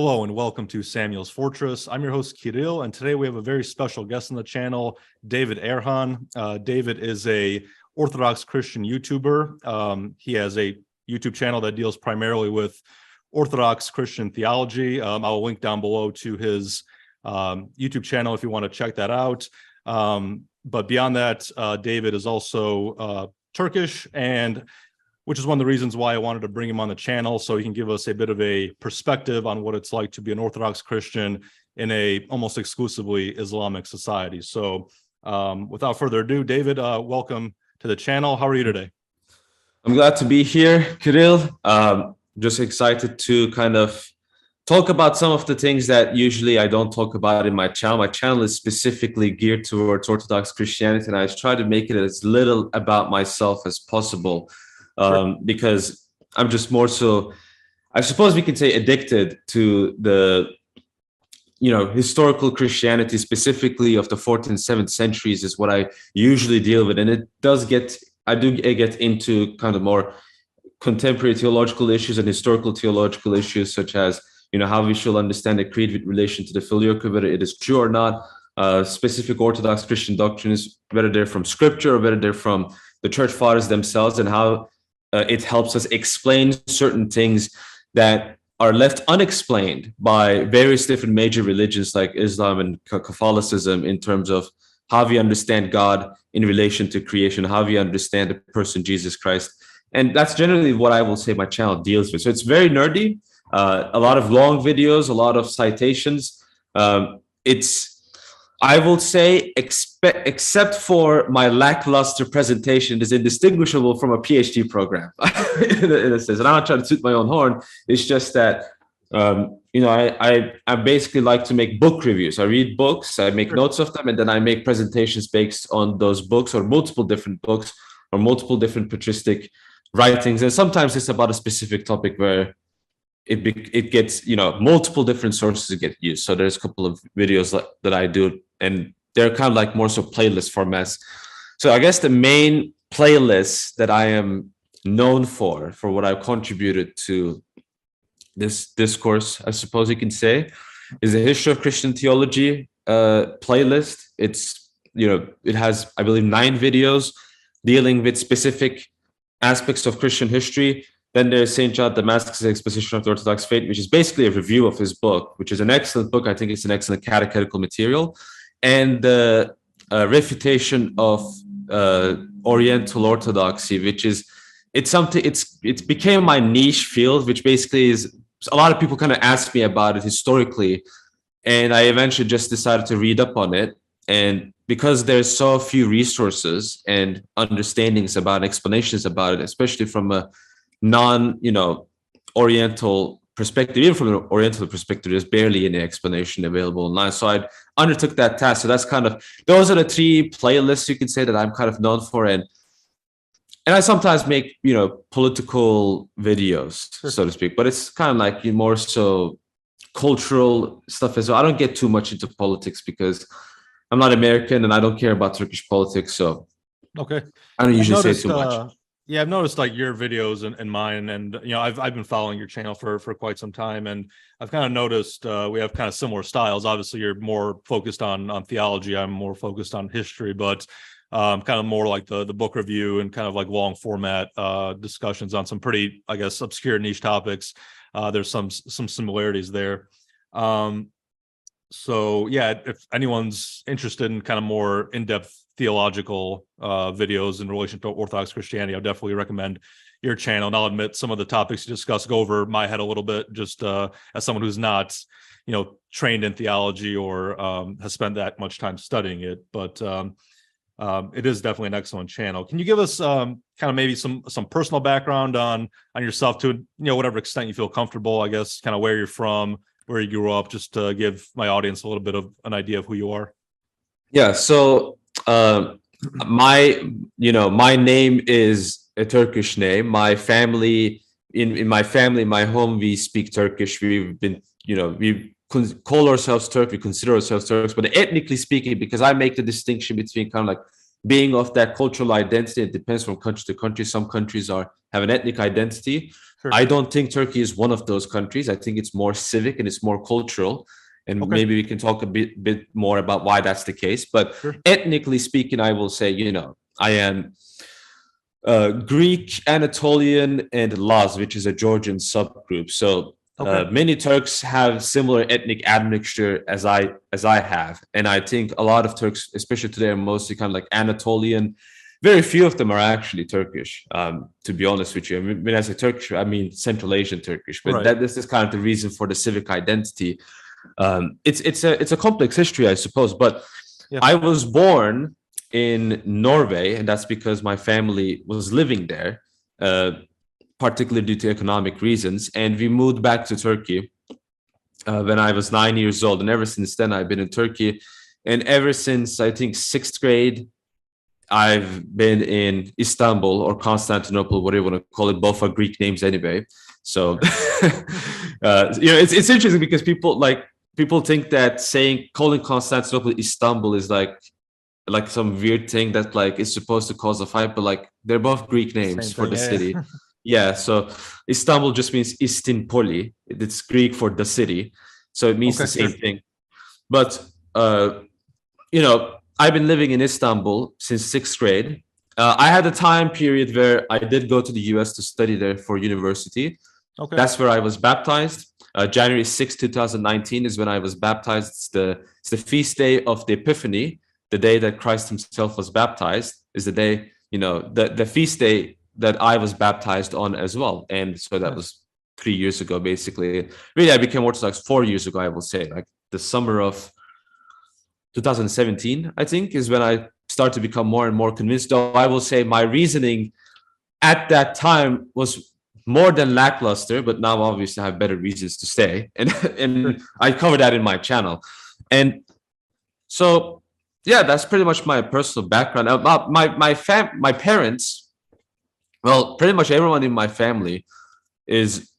Hello and welcome to Samuel's Fortress. I'm your host Kirill, and today we have a very special guest on the channel, David Erhan. David is a Orthodox Christian YouTuber. He has a YouTube channel that deals primarily with Orthodox Christian theology. I will link down below to his YouTube channel if you want to check that out. But beyond that, David is also Turkish, and which is one of the reasons why I wanted to bring him on the channel, so he can give us a bit of a perspective on what it's like to be an Orthodox Christian in a almost exclusively Islamic society. So without further ado, David, welcome to the channel. How are you today? I'm glad to be here, Kirill. Just excited to kind of talk about some of the things that usually I don't talk about in my channel. My channel is specifically geared towards Orthodox Christianity, and I try to make it as little about myself as possible. Because I'm just more so, I suppose we can say, addicted to the, historical Christianity, specifically of the 4th and 7th centuries, is what I usually deal with. And I do get into kind of more contemporary theological issues and historical theological issues, such as, how we should understand the creed with relation to the filioque, whether it is true or not, specific Orthodox Christian doctrines, whether they're from scripture or whether they're from the church fathers themselves, and how it helps us explain certain things that are left unexplained by various different major religions like Islam and Catholicism, in terms of how we understand God in relation to creation, how we understand the person Jesus Christ. And that's generally what I will say my channel deals with. So it's very nerdy, a lot of long videos, a lot of citations. I will say, except for my lackluster presentation, it is indistinguishable from a PhD program in a sense. And I'm not trying to toot my own horn. It's just that, I basically like to make book reviews. I read books, I make notes of them, and then I make presentations based on those books, or multiple different books, or multiple different patristic writings. And sometimes it's about a specific topic where it gets, multiple different sources get used. So there's a couple of videos that I do, and they're kind of like more so playlist formats. So I guess the main playlist that I am known for what I've contributed to this discourse, I suppose you can say, is the History of Christian Theology playlist. It has, I believe, 9 videos dealing with specific aspects of Christian history. Then there's St. John Damascus' Exposition of the Orthodox Faith, which is basically a review of his book, which is an excellent book. I think it's an excellent catechetical material. And the refutation of Oriental Orthodoxy, which is, it became my niche field, which basically is, a lot of people kind of ask me about it historically. And I eventually just decided to read up on it. And because there's so few resources and understandings about, explanations about it, especially from a Oriental perspective, even from an Oriental perspective, there's barely any explanation available online. So I undertook that task. So that's those are the 3 playlists you can say that I'm kind of known for. And I sometimes make, political videos, so to speak, but it's kind of like more so cultural stuff as well. I don't get too much into politics because I'm not American and I don't care about Turkish politics. So okay, I don't usually say too much. Yeah, I've noticed like your videos and mine, and I've been following your channel for quite some time, and I've kind of noticed we have kind of similar styles. Obviously, you're more focused on theology. I'm more focused on history, but kind of more like the book review and kind of like long format discussions on some pretty, I guess, obscure niche topics. There's some similarities there. So yeah, if anyone's interested in kind of more in-depth theological videos in relation to Orthodox Christianity, I would definitely recommend your channel. And I'll admit some of the topics you discuss go over my head a little bit, just as someone who's not, trained in theology or has spent that much time studying it. But it is definitely an excellent channel. Can you give us kind of maybe some personal background on yourself to whatever extent you feel comfortable? I guess kind of where you're from, where you grew up, just to give my audience a little bit of an idea of who you are. Yeah. So my name is a Turkish name. My family, in my home, we speak Turkish. We've been, we call ourselves Turk, we consider ourselves Turks, but ethnically speaking, because I make the distinction between kind of like being of that cultural identity, it depends from country to country. Some countries have an ethnic identity, Sure. I don't think Turkey is one of those countries. I think it's more civic and it's more cultural. And Okay. maybe we can talk a bit more about why that's the case. But Sure. ethnically speaking, I will say, I am Greek, Anatolian, and Laz, which is a Georgian subgroup. So Okay. many Turks have similar ethnic admixture as I have, and I think a lot of Turks, especially today, are mostly kind of like Anatolian. Very few of them are actually Turkish, to be honest with you. I mean, when I say Turkish, I mean Central Asian Turkish, but Right. this is kind of the reason for the civic identity. It's a complex history, I suppose. But Yeah. I was born in Norway, and that's because my family was living there, particularly due to economic reasons. And we moved back to Turkey when I was 9 years old, and ever since then I've been in Turkey. And ever since I think sixth grade, I've been in Istanbul or Constantinople, whatever you want to call it. Both are Greek names anyway. So it's interesting because people think that calling Constantinople Istanbul is like some weird thing that like is supposed to cause a fight, but like they're both Greek names Same for thing, the yeah. city. Yeah, so Istanbul just means Istinpoli. It's Greek for the city, so it means Okay, the same sure. thing. But I've been living in Istanbul since sixth grade. I had a time period where I did go to the US to study there for university. Okay. That's where I was baptized. January 6, 2019 is when I was baptized. It's the feast day of the Epiphany, the day that Christ himself was baptized, is the day, the feast day that I was baptized on as well. And so that was 3 years ago, basically. Really, I became Orthodox 4 years ago, I will say. Like the summer of 2017, I think, is when I started to become more and more convinced. Though I will say my reasoning at that time was more than lackluster, but now obviously I have better reasons to stay. And I cover that in my channel. And so, yeah, that's pretty much my personal background. My parents, well, pretty much everyone in my family is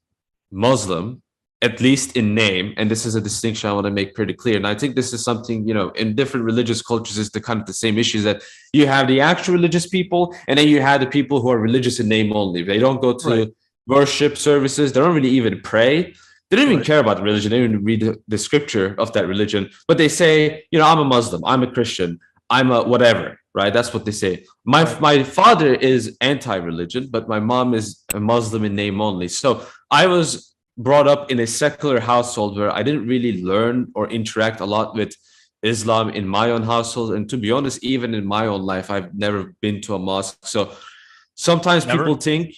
Muslim, at least in name. And this is a distinction I want to make pretty clear. And I think this is something, in different religious cultures is the kind of the same issues, that you have the actual religious people, and then you have the people who are religious in name only. They don't go to worship services. They don't really even pray. They don't even care about the religion. They don't even read the scripture of that religion. But they say, I'm a Muslim, I'm a Christian, I'm a whatever, right? That's what they say. My father is anti-religion, but my mom is a Muslim in name only. So I was brought up in a secular household where I didn't really learn or interact a lot with Islam in my own household. And to be honest, even in my own life, I've never been to a mosque. So sometimes people think,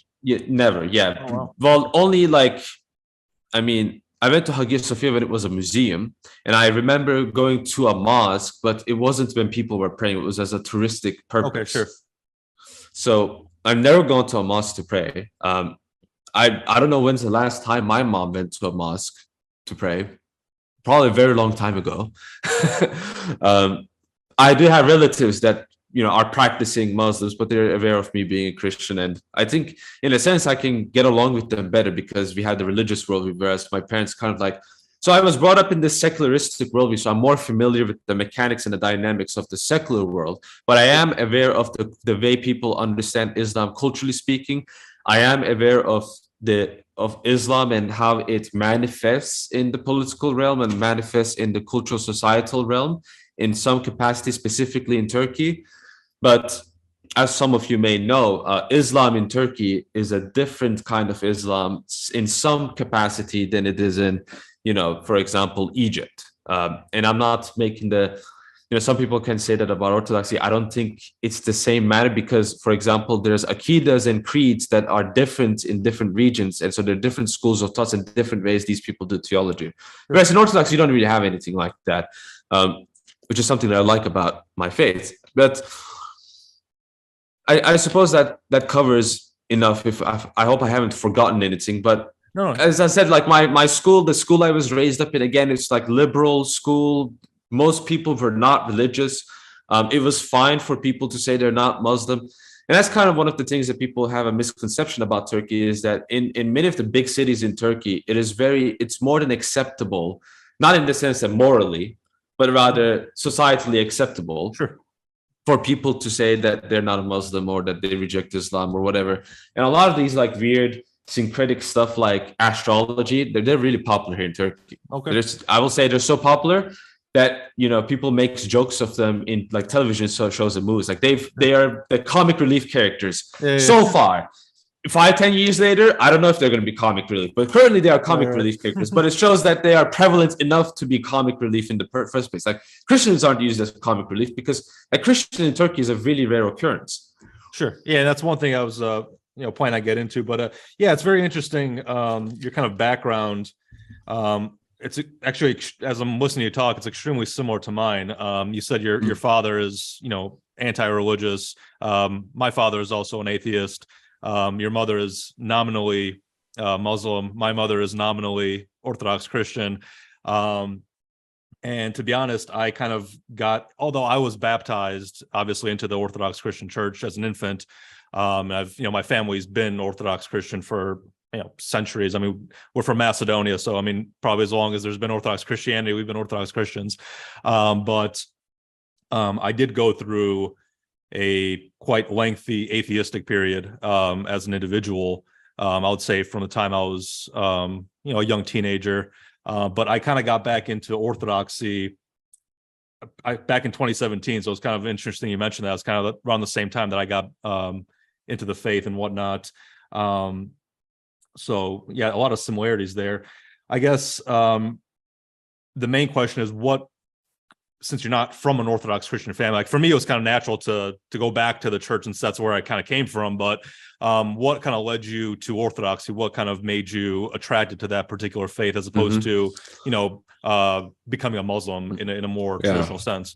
never. Yeah. Oh, wow. Well, only I went to Hagia Sophia when it was a museum, and I remember going to a mosque, but it wasn't when people were praying. It was as a touristic purpose. Okay, sure. So I've never gone to a mosque to pray. I don't know when's the last time my mom went to a mosque to pray. Probably a very long time ago. I do have relatives that are practicing Muslims, but they're aware of me being a Christian, and I think in a sense I can get along with them better because we had the religious worldview, whereas my parents kind of like. So I was brought up in this secularistic worldview, so I'm more familiar with the mechanics and the dynamics of the secular world. But I am aware of the way people understand Islam culturally speaking. I am aware of Islam and how it manifests in the political realm and manifests in the cultural societal realm in some capacity, specifically in Turkey. But as some of you may know, Islam in Turkey is a different kind of Islam in some capacity than it is in, for example, Egypt. And I'm not making some people can say that about Orthodoxy. I don't think it's the same matter because, for example, there's Aqidas and creeds that are different in different regions. And so there are different schools of thoughts and different ways these people do theology. Whereas in Orthodox, you don't really have anything like that, which is something that I like about my faith. But I suppose that covers enough. If I hope I haven't forgotten anything, but no. As I said, like my school, the school I was raised up in, again, it's like liberal school. Most people were not religious. It was fine for people to say they're not Muslim. And that's kind of one of the things that people have a misconception about Turkey is that in many of the big cities in Turkey, it's more than acceptable, not in the sense that morally, but rather societally acceptable. Sure. For people to say that they're not a Muslim or that they reject Islam or whatever. And a lot of these like weird syncretic stuff like astrology. They're really popular here in Turkey. Okay. I will say they're so popular that people make jokes of them in like television shows and movies. Like they are the comic relief characters so far. 5-10 years later, I don't know if they're going to be comic relief, but currently they are comic relief characters. But it shows that they are prevalent enough to be comic relief in the first place. Like Christians aren't used as comic relief because a Christian in Turkey is a really rare occurrence. Sure. Yeah, that's one thing I was planning to get into. But yeah, it's very interesting. Your kind of background. It's actually, as I'm listening to you talk, it's extremely similar to mine. You said your father is anti-religious. My father is also an atheist. Your mother is nominally Muslim. My mother is nominally Orthodox Christian. And to be honest, I kind of although I was baptized, obviously, into the Orthodox Christian Church as an infant. My family's been Orthodox Christian for centuries. I mean, we're from Macedonia, so I mean, probably as long as there's been Orthodox Christianity, we've been Orthodox Christians. But I did go through a quite lengthy atheistic period as an individual. I would say from the time I was a young teenager. But I kind of got back into Orthodoxy back in 2017. So it's kind of interesting you mentioned that. It's kind of around the same time that I got into the faith and whatnot. So yeah, a lot of similarities there. I guess the main question is since you're not from an Orthodox Christian family, like for me, it was kind of natural to go back to the church, and that's where I kind of came from. But what kind of led you to Orthodoxy? What kind of made you attracted to that particular faith as opposed to, becoming a Muslim in a more traditional sense?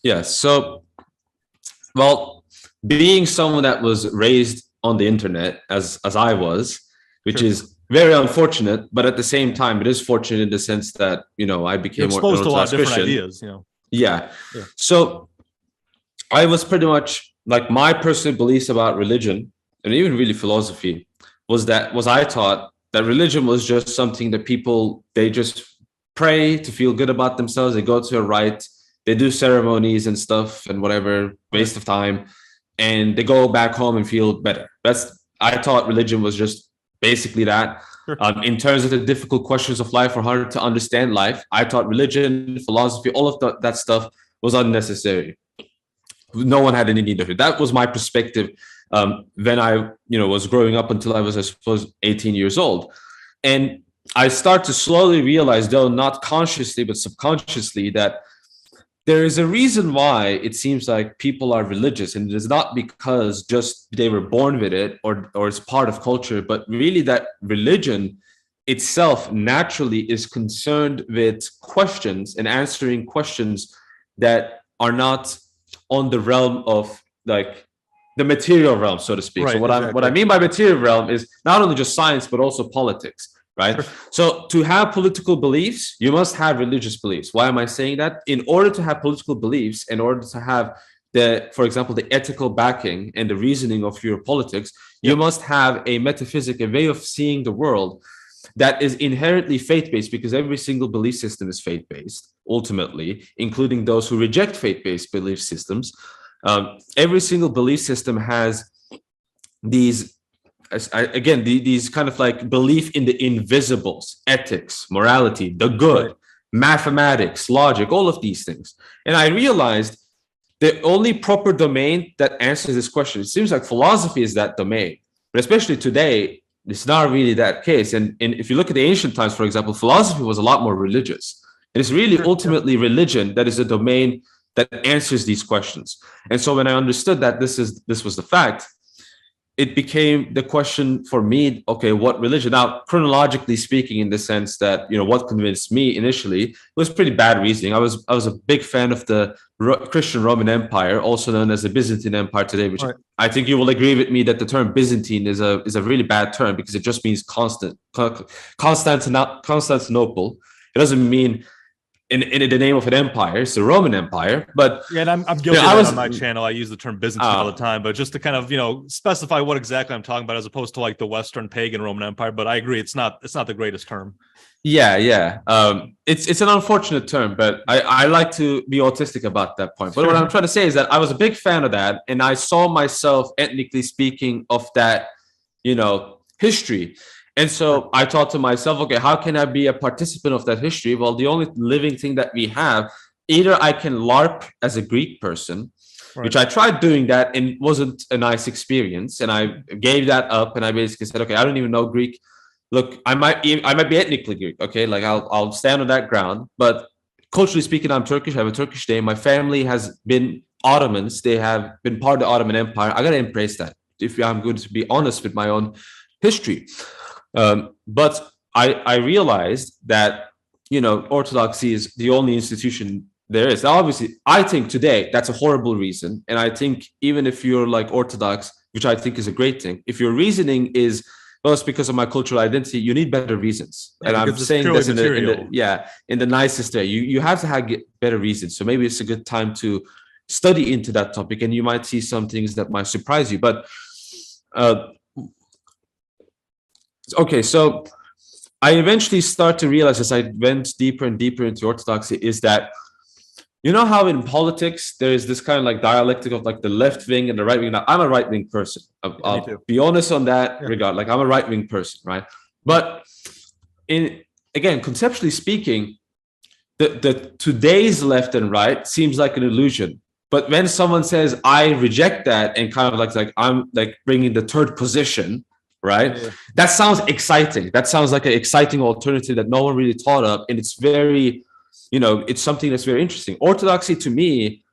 Yeah. So, well, being someone that was raised on the internet as I was, which is very unfortunate, but at the same time, it is fortunate in the sense that, I became exposed to a lot of different ideas, Yeah. So I was pretty much like my personal beliefs about religion and even really philosophy was I taught that religion was just something that they just pray to feel good about themselves. They go to a rite, they do ceremonies and stuff and whatever, waste of time, and they go back home and feel better. I thought religion was just basically that. In terms of the difficult questions of life or hard to understand life, I thought religion, philosophy, all of that stuff was unnecessary. No one had any need of it. That was my perspective when I, was growing up until I was, I suppose, 18 years old. And I start to slowly realize, though not consciously, but subconsciously, that there is a reason why it seems like people are religious, and it is not because just they were born with it or it's part of culture, but really that religion itself naturally is concerned with questions and answering questions that are not on the realm of like the material realm, so to speak. So what I mean by material realm is not only just science, but also politics. Right. So to have political beliefs, you must have religious beliefs. Why am I saying that? In order to have political beliefs, in order to have for example, the ethical backing and the reasoning of your politics, you must have a metaphysic, a way of seeing the world that is inherently faith-based, because every single belief system is faith-based, ultimately, including those who reject faith-based belief systems. Every single belief system has these kind of like belief in the invisibles, ethics, morality, the good, mathematics, logic, all of these things. And I realized the only proper domain that answers this question, it seems like philosophy is that domain, but especially today, it's not really that case. And if you look at the ancient times, for example, philosophy was a lot more religious. And it's really ultimately religion that is a domain that answers these questions. And so when I understood that this was the fact, it became the question for me, okay, what religion? Now, chronologically speaking, in the sense that, what convinced me initially was pretty bad reasoning. I was a big fan of the Christian Roman Empire, also known as the Byzantine Empire today, which I think you will agree with me that the term Byzantine is a really bad term because it just means Constantinople. It doesn't mean in the name of an empire. It's the Roman Empire. But yeah, and I'm guilty of that on my channel. I use the term Byzantine all the time, but just to kind of specify what exactly I'm talking about, as opposed to like the Western pagan Roman Empire. But I agree, it's not the greatest term. Yeah. It's an unfortunate term, but I like to be autistic about that point. But what I'm trying to say is that I was a big fan of that, and I saw myself, ethnically speaking, of that, history. And so I thought to myself, okay, how can I be a participant of that history? Well, the only living thing that we have, either I can LARP as a Greek person, which I tried doing that and it wasn't a nice experience. And I gave that up and I basically said, okay, I don't even know Greek. Look, I might be ethnically Greek. Okay. Like I'll stand on that ground, but culturally speaking, I'm Turkish. I have a Turkish name. My family has been Ottomans. They have been part of the Ottoman Empire. I got to embrace that if I'm going to be honest with my own history. But I realized that, Orthodoxy is the only institution there is. Now, obviously, I think today that's a horrible reason. And I think even if you're like Orthodox, which I think is a great thing, if your reasoning is, well, it's because of my cultural identity, you need better reasons. And I'm saying this in the nicest way. You have to have better reasons. So maybe it's a good time to study into that topic and you might see some things that might surprise you. But okay, so I eventually start to realize as I went deeper and deeper into Orthodoxy is that, you know how in politics there is this kind of like dialectic of like the left wing and the right wing. Now, I'm a right wing person. I'll be honest on that regard. Like I'm a right wing person, right? But again, conceptually speaking, the today's left and right seems like an illusion. But when someone says I reject that and kind of like I'm like bringing the third position, right? Yeah. That sounds exciting. That sounds like an exciting alternative that no one really thought of, and it's very, it's something that's very interesting. Orthodoxy to me,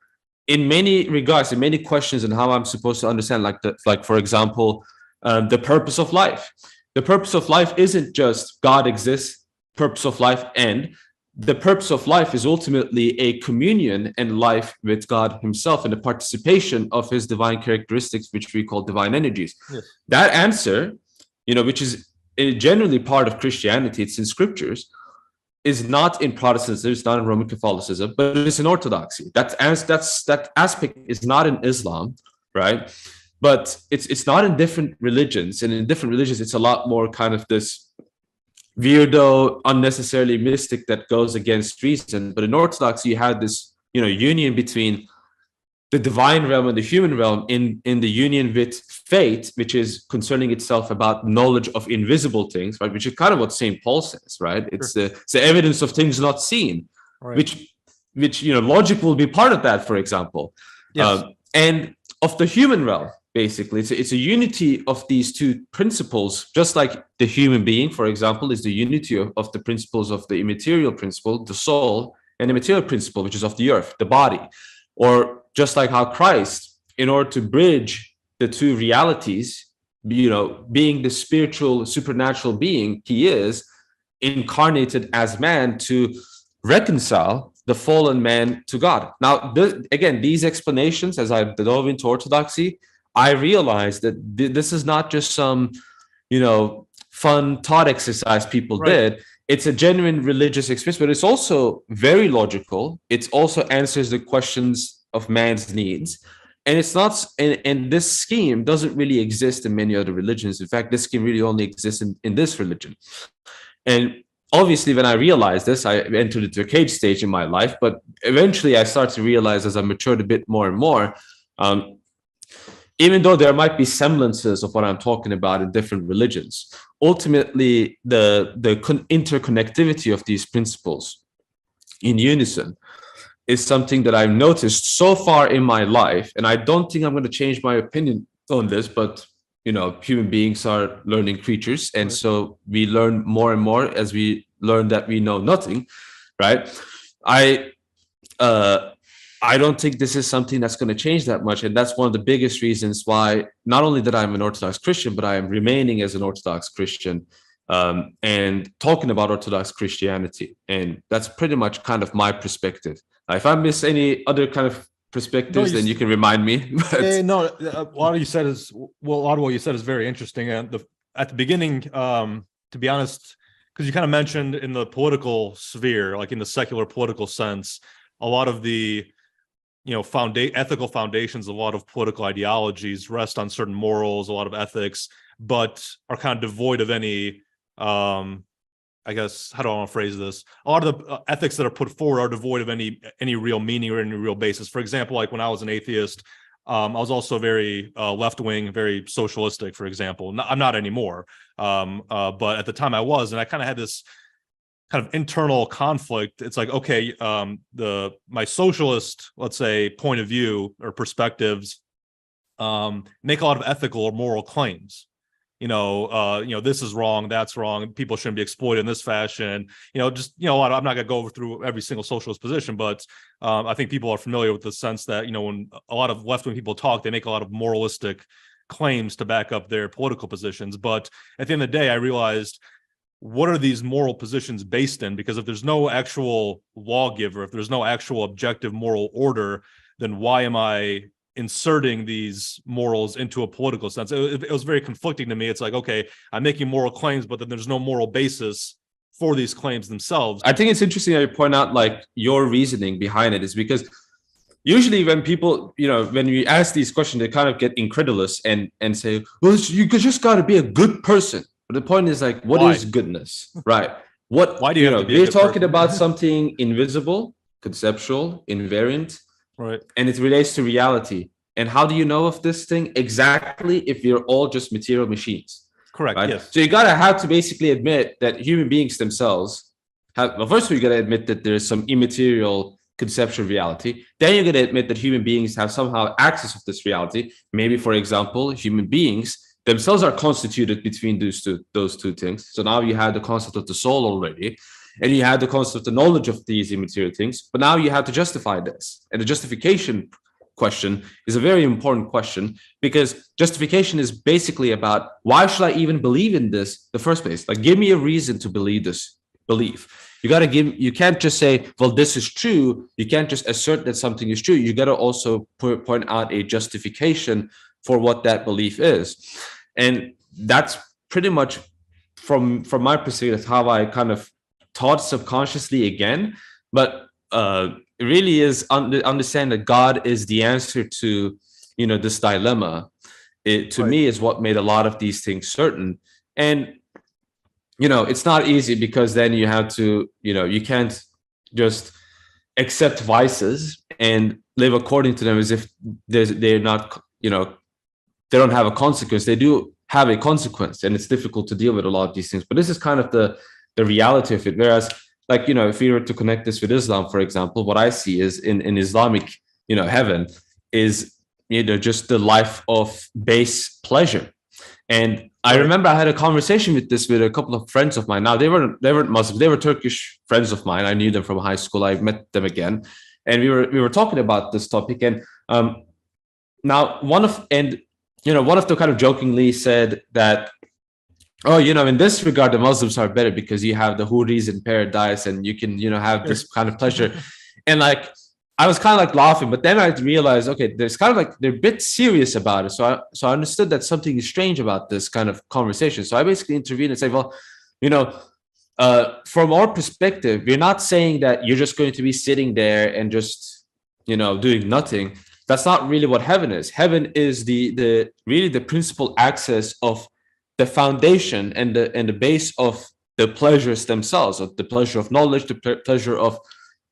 in many regards, in many questions, and how I'm supposed to understand, like for example, the purpose of life. The purpose of life isn't just God exists, purpose of life end. The purpose of life is ultimately a communion and life with God himself and the participation of his divine characteristics, which we call divine energies. Yes. That answer, which is generally part of Christianity, it's in scriptures, is not in Protestantism, it's not in Roman Catholicism, but it's in Orthodoxy. That aspect is not in Islam, right? But it's not in different religions. And in different religions, it's a lot more kind of this weirdo, unnecessarily mystic that goes against reason. But in Orthodoxy, you have this, union between the divine realm and the human realm in the union with faith, which is concerning itself about knowledge of invisible things, right? Which is kind of what St. Paul says, right? It's the evidence of things not seen, right. which logic will be part of that, for example. Yes. And of the human realm, basically, it's a unity of these two principles, just like the human being, for example, is the unity of the principles of the immaterial principle, the soul, and the material principle, which is of the earth, the body. Or just like how Christ, in order to bridge the two realities, being the spiritual, supernatural being he is, incarnated as man to reconcile the fallen man to God. Now, again, these explanations, as I dove into Orthodoxy, I realized that this is not just some, fun thought exercise people did. It's a genuine religious experience, but it's also very logical. It also answers the questions of man's needs. And it's not, and this scheme doesn't really exist in many other religions. In fact, this scheme really only exists in this religion. And obviously, when I realized this, I entered into a cage stage in my life. But eventually, I started to realize as I matured a bit more and more, even though there might be semblances of what I'm talking about in different religions, ultimately, the interconnectivity of these principles in unison is something that I've noticed so far in my life. And I don't think I'm going to change my opinion on this, but human beings are learning creatures. And so we learn more and more as we learn that we know nothing, right? I don't think this is something that's going to change that much. And that's one of the biggest reasons why not only that I'm an Orthodox Christian, but I am remaining as an Orthodox Christian and talking about Orthodox Christianity. And that's pretty much kind of my perspective. If I miss any other kind of perspectives, then you can remind me. A lot of what you said is very interesting. And at the beginning, to be honest, because you kind of mentioned in the political sphere, like in the secular political sense, a lot of the ethical foundations, a lot of political ideologies rest on certain morals, a lot of ethics, but are kind of devoid of any, I guess, how do I want to phrase this? A lot of the ethics that are put forward are devoid of any real meaning or any real basis. For example, like when I was an atheist, I was also very left-wing, very socialistic, for example. I'm not anymore, but at the time I was, and I kind of had this kind of internal conflict. It's like, okay, my socialist, let's say, point of view or perspectives make a lot of ethical or moral claims. This is wrong, that's wrong, people shouldn't be exploited in this fashion. A lot of, I'm not going to go through every single socialist position, but I think people are familiar with the sense that, when a lot of left-wing people talk, they make a lot of moralistic claims to back up their political positions. But at the end of the day, I realized, what are these moral positions based in? Because if there's no actual lawgiver, if there's no actual objective moral order, then why am I inserting these morals into a political sense? It was very conflicting to me. It's like, okay, I'm making moral claims, but then there's no moral basis for these claims themselves. I think it's interesting that you point out like your reasoning behind it, is because usually when people, when we ask these questions, they kind of get incredulous and say, well, you just got to be a good person. But the point is like, what is goodness, right? Why do you have to be we're talking about something invisible, conceptual, invariant, right? And it relates to reality. And how do you know of this thing? Exactly, if you're all just material machines. Correct. Right? Yes. So you gotta have to basically admit that human beings themselves have. Well, first we gotta admit that there's some immaterial conceptual reality. Then you're gonna admit that human beings have somehow access of this reality. Maybe, for example, human beings themselves are constituted between those two things. So now you have the concept of the soul already, and you have the concept of the knowledge of these immaterial things. But now you have to justify this, and the justification question is a very important question, because justification is basically about, why should I even believe in this in the first place? Like, give me a reason to believe this belief. You can't just say, well, this is true. You can't just assert that something is true. You got to also point out a justification for what that belief is. And that's pretty much from my perspective how I kind of taught subconsciously again. But it really is understand that God is the answer to this dilemma. It to me is what made a lot of these things certain. And it's not easy, because then you have to you can't just accept vices and live according to them as if they're not they don't have a consequence. They do have a consequence, and it's difficult to deal with a lot of these things. But this is kind of the reality of it. Whereas, like, if we were to connect this with Islam, for example, what I see is in Islamic, heaven is, just the life of base pleasure. And I remember I had a conversation with a couple of friends of mine. Now they weren't Muslims, they were Turkish friends of mine. I knew them from high school. I met them again, and we were talking about this topic. And now one of them kind of jokingly said that, oh, in this regard, the Muslims are better because you have the huris in paradise and you can, have this kind of pleasure. And like, I was kind of like laughing, but then I realized, okay, there's kind of like, they're a bit serious about it. So I understood that something is strange about this kind of conversation. So I basically intervened and said, well, from our perspective, we're not saying that you're just going to be sitting there and just, doing nothing. That's not really what heaven is. Heaven is the really the principal access of the foundation and the base of the pleasures themselves, of the pleasure of knowledge, the pleasure of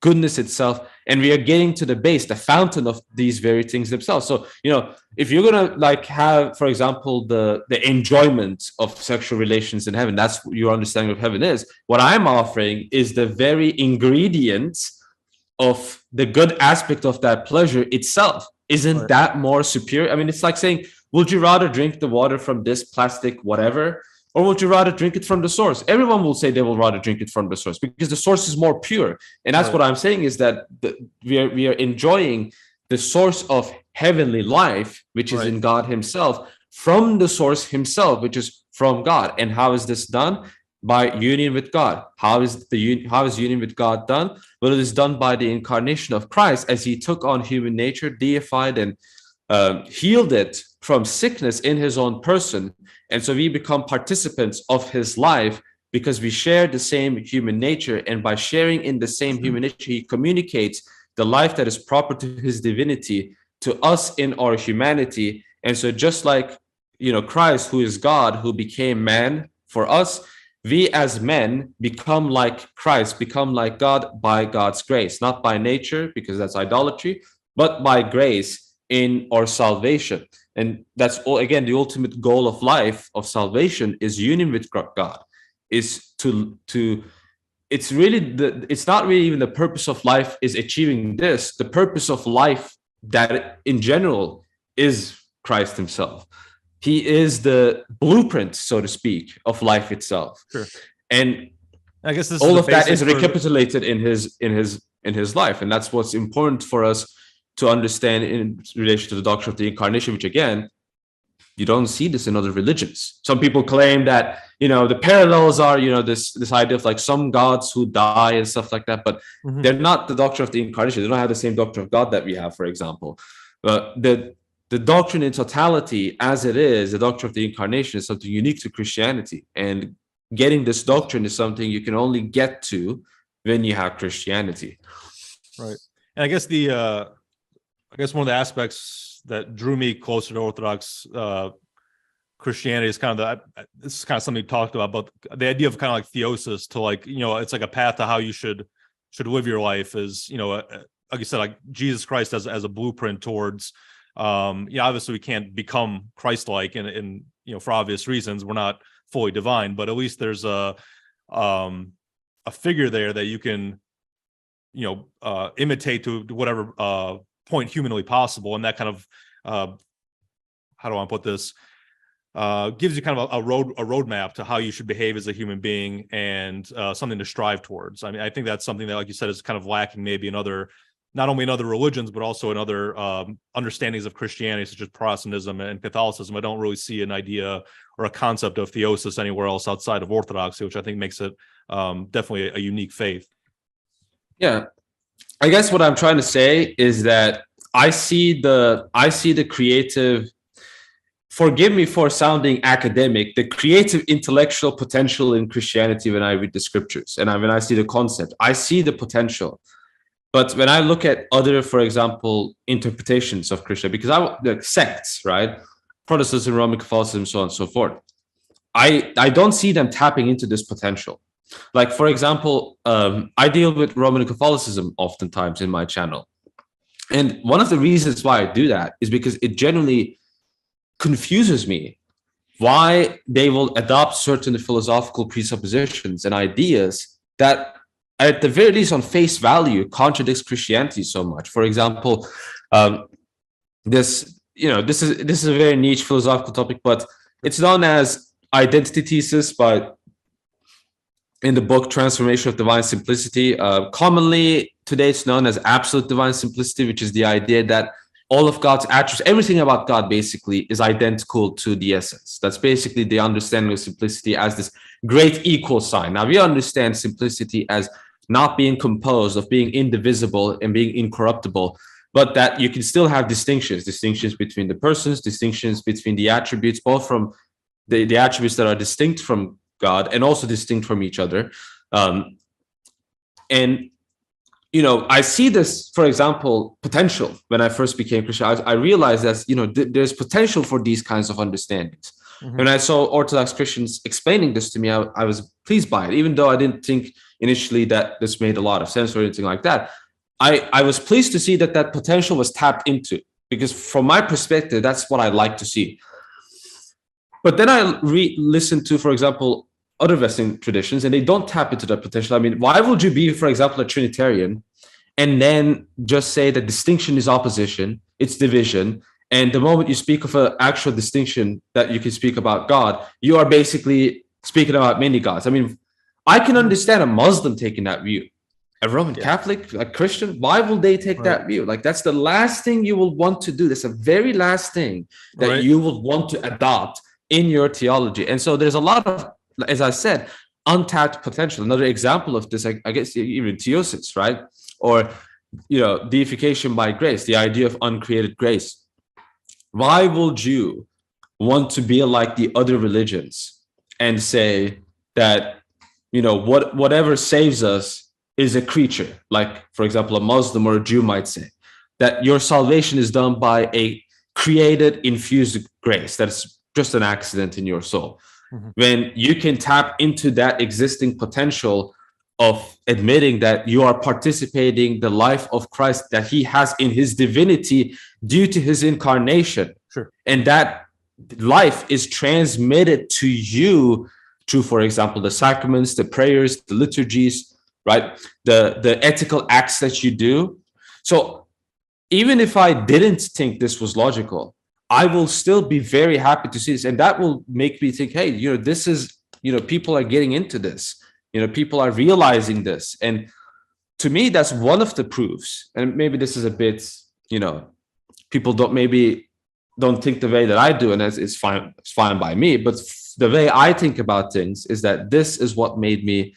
goodness itself. And we are getting to the base, the fountain of these very things themselves. So, if you're gonna like have, for example, the enjoyment of sexual relations in heaven, that's your understanding of heaven is. What I'm offering is the very ingredients of the good aspect of that pleasure itself. Isn't that more superior? I mean, it's like saying, would you rather drink the water from this plastic whatever, or would you rather drink it from the source? Everyone will say they will rather drink it from the source, because the source is more pure. And that's what I'm saying, is that we are enjoying the source of heavenly life, which is in God himself, from the source himself, which is from God. And how is this done? By union with God. How is union with God done? Well, it is done by the incarnation of Christ, as he took on human nature, deified and healed it from sickness in his own person. And so we become participants of his life, because we share the same human nature. And by sharing in the same human nature, he communicates the life that is proper to his divinity to us in our humanity. And so just like, Christ, who is God, who became man for us, we as men become like Christ, become like God by God's grace, not by nature, because that's idolatry, but by grace. in our salvation. And that's all, again, the ultimate goal of life, of salvation, is union with God, is to it's really it's not really even the purpose of life is achieving this. The purpose of life, that in general, is Christ himself. He is the blueprint, so to speak, of life itself. Sure. And I guess this all is of that is recapitulated in his life. And that's what's important for us to understand in relation to the doctrine of the incarnation, which, again, you don't see this in other religions. Some people claim that, the parallels are, this idea of like some gods who die and stuff like that, but they're not the doctrine of the incarnation. They don't have the same doctrine of God that we have, for example. But the doctrine in totality, as it is, the doctrine of the incarnation, is something unique to Christianity. And getting this doctrine is something you can only get to when you have Christianity. Right. And I guess one of the aspects that drew me closer to Orthodox Christianity is kind of this is kind of something we talked about, but the idea of kind of like theosis, to like, it's like a path to how you should live your life, is, like you said, like Jesus Christ as a blueprint towards, obviously we can't become Christ-like, and for obvious reasons, we're not fully divine, but at least there's a figure there that you can, imitate to whatever point humanly possible. And that kind of, how do I put this, gives you kind of a roadmap to how you should behave as a human being, and something to strive towards. I mean, I think that's something that, like you said, is kind of lacking maybe in not only in other religions, but also in other understandings of Christianity, such as Protestantism and Catholicism. I don't really see an idea or a concept of theosis anywhere else outside of Orthodoxy, which I think makes it definitely a unique faith. Yeah, I guess what I'm trying to say is that I see the creative, forgive me for sounding academic, the creative intellectual potential in Christianity when I read the scriptures, and when I see the concept, I see the potential. But when I look at other, for example, interpretations of Christianity, because like sects, right, Protestantism, Roman Catholicism, so on and so forth, I don't see them tapping into this potential. Like, for example, I deal with Roman Catholicism oftentimes in my channel. And one of the reasons why I do that is because it generally confuses me why they will adopt certain philosophical presuppositions and ideas that, at the very least, on face value, contradicts Christianity so much. For example, this is a very niche philosophical topic, but it's known as identity thesis in the book Transformation of Divine Simplicity. Commonly today it's known as absolute divine simplicity, which is the idea that all of God's attributes, everything about God basically, is identical to the essence. That's basically the understanding of simplicity as this great equal sign. Now, we understand simplicity as not being composed, of being indivisible and being incorruptible, but that you can still have distinctions between the persons, distinctions between the attributes, both from the attributes that are distinct from God and also distinct from each other. And I see this, for example, potential. When I first became Christian, I realized that there's potential for these kinds of understandings. When I saw Orthodox Christians explaining this to me, I was pleased by it, even though I didn't think initially that this made a lot of sense or anything like that. I was pleased to see that potential was tapped into, because from my perspective, that's what I like to see. But then I listen to, for example, other Western traditions, and they don't tap into that potential. I mean, why would you be, for example, a Trinitarian and then just say that distinction is opposition, it's division, and the moment you speak of an actual distinction that you can speak about God, you are basically speaking about many gods? I mean, I can understand a Muslim taking that view. A Roman Catholic, a Christian, why will they take that view? Like, that's the last thing you will want to do. That's the very last thing that you will want to adopt in your theology. And so there's a lot of, as I said, untapped potential. Another example of this, I guess, even theosis, right? Or, deification by grace, the idea of uncreated grace. Why would you want to be like the other religions and say that, whatever saves us is a creature, like, for example, a Muslim or a Jew might say, that your salvation is done by a created, infused grace that's just an accident in your soul? When you can tap into that existing potential of admitting that you are participating the life of Christ that he has in his divinity due to his incarnation. Sure. And that life is transmitted to you through, for example, the sacraments, the prayers, the liturgies, right? The ethical acts that you do. So even if I didn't think this was logical, I will still be very happy to see this. And that will make me think, hey, this is, people are getting into this. People are realizing this. And to me, that's one of the proofs. And maybe this is a bit, people don't think the way that I do, and it's fine by me. But the way I think about things is that this is what made me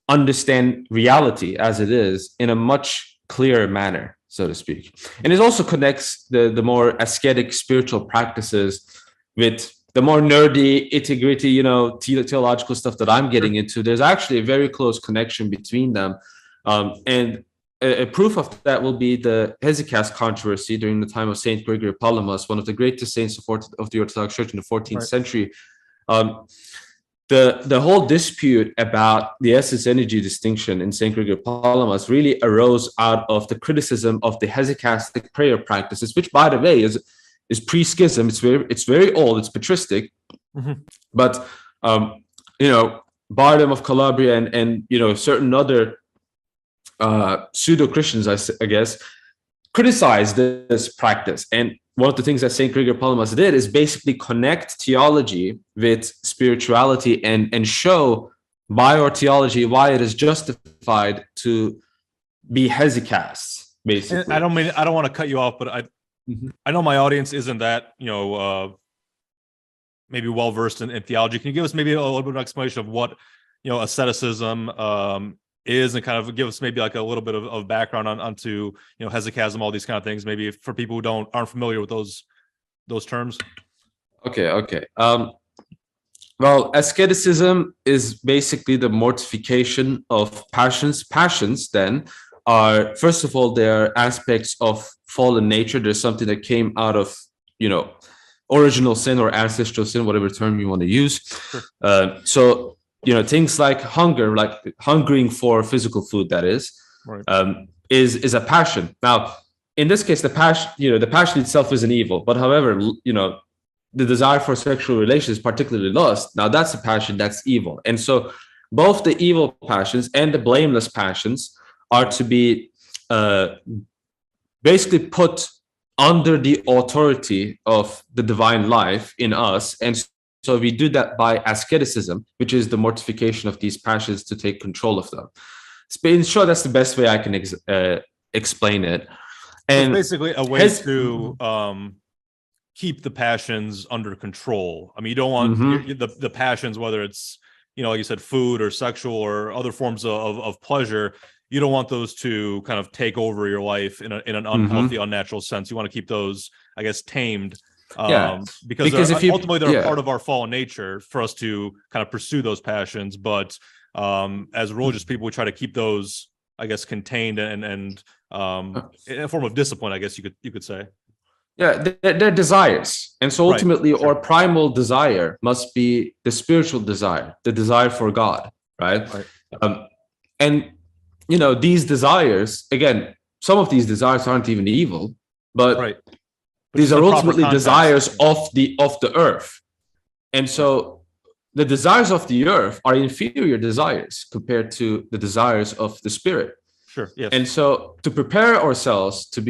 understand reality as it is in a much clearer manner, so to speak. And it also connects the more ascetic spiritual practices with the more nerdy, itty-gritty, theological stuff that I'm getting into. There's actually a very close connection between them. And a proof of that will be the Hesychast controversy during the time of Saint Gregory Palamas, one of the greatest saints of the Orthodox Church in the 14th century. The whole dispute about the essence-energy distinction in Saint Gregory Palamas really arose out of the criticism of the Hesychastic prayer practices, which, by the way, is pre-schism. It's very old. It's patristic, but Bardem of Calabria and certain other pseudo-Christians, I guess, criticized this practice. And one of the things that St. Gregory Palamas did is basically connect theology with spirituality and show by our theology why it is justified to be hesychasts, basically. And I don't want to cut you off, but I know my audience isn't that, maybe well-versed in theology. Can you give us maybe a little bit of an explanation of what, asceticism is, and kind of give us maybe like a little bit of background onto hesychasm, all these kind of things, maybe for people who aren't familiar with those terms? Okay. Well, asceticism is basically the mortification of passions. Passions then are, first of all, they are aspects of fallen nature. There's something that came out of original sin or ancestral sin, whatever term you want to use. So things like hunger, like hungering for physical food, that is, is a passion. Now, in this case, the passion itself isn't evil, but however, the desire for sexual relations, particularly lust, now that's a passion that's evil. And so both the evil passions and the blameless passions are to be basically put under the authority of the divine life in us. And so we do that by asceticism, which is the mortification of these passions to take control of them. In short, that's the best way I can explain it. And it's basically a way to keep the passions under control. I mean, you don't want the passions, whether it's, like you said, food or sexual or other forms of pleasure, you don't want those to kind of take over your life in an unhealthy, unnatural sense. You want to keep those, I guess, tamed. Because ultimately they're a part of our fallen nature for us to kind of pursue those passions. But as religious people, we try to keep those, I guess, contained and in a form of discipline, I guess you could say. Yeah, they're desires. And so ultimately our primal desire must be the spiritual desire, the desire for God, right? And these desires, again, some of these desires aren't even evil, but these are ultimately desires of the earth. And so the desires of the earth are inferior desires compared to the desires of the spirit. Sure. Yes. And so to prepare ourselves to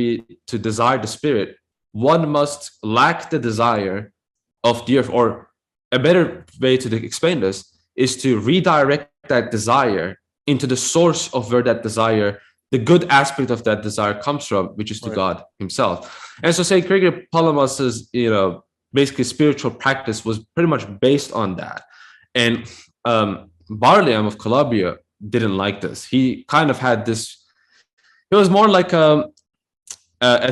desire the spirit, one must lack the desire of the earth. Or a better way to explain this is to redirect that desire into the source of where that desire, the good aspect of that desire, comes from, which is to God himself. And so St. Gregory Palamas's, basically spiritual practice was pretty much based on that. And Barlaam of Calabria didn't like this. He kind of had this, it was more like a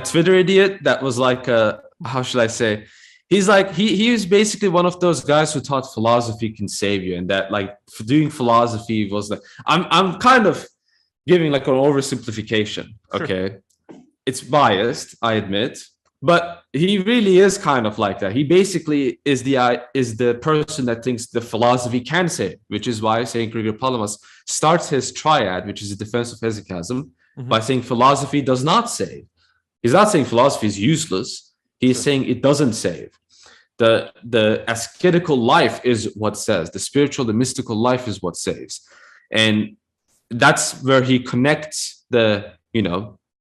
Twitter idiot that was like how should I say? He's like, he was basically one of those guys who thought philosophy can save you, and that like doing philosophy was like, I'm kind of giving like an oversimplification. Okay. It's biased, I admit, But he really is kind of like that. He basically is the person that thinks the philosophy can save, which is why Saint Gregory Palamas starts his triad, which is a defense of hesychasm, by saying philosophy does not save. He's not saying philosophy is useless. He's saying it doesn't save. The ascetical life is what says. The spiritual, the mystical life is what saves. And that's where he connects the,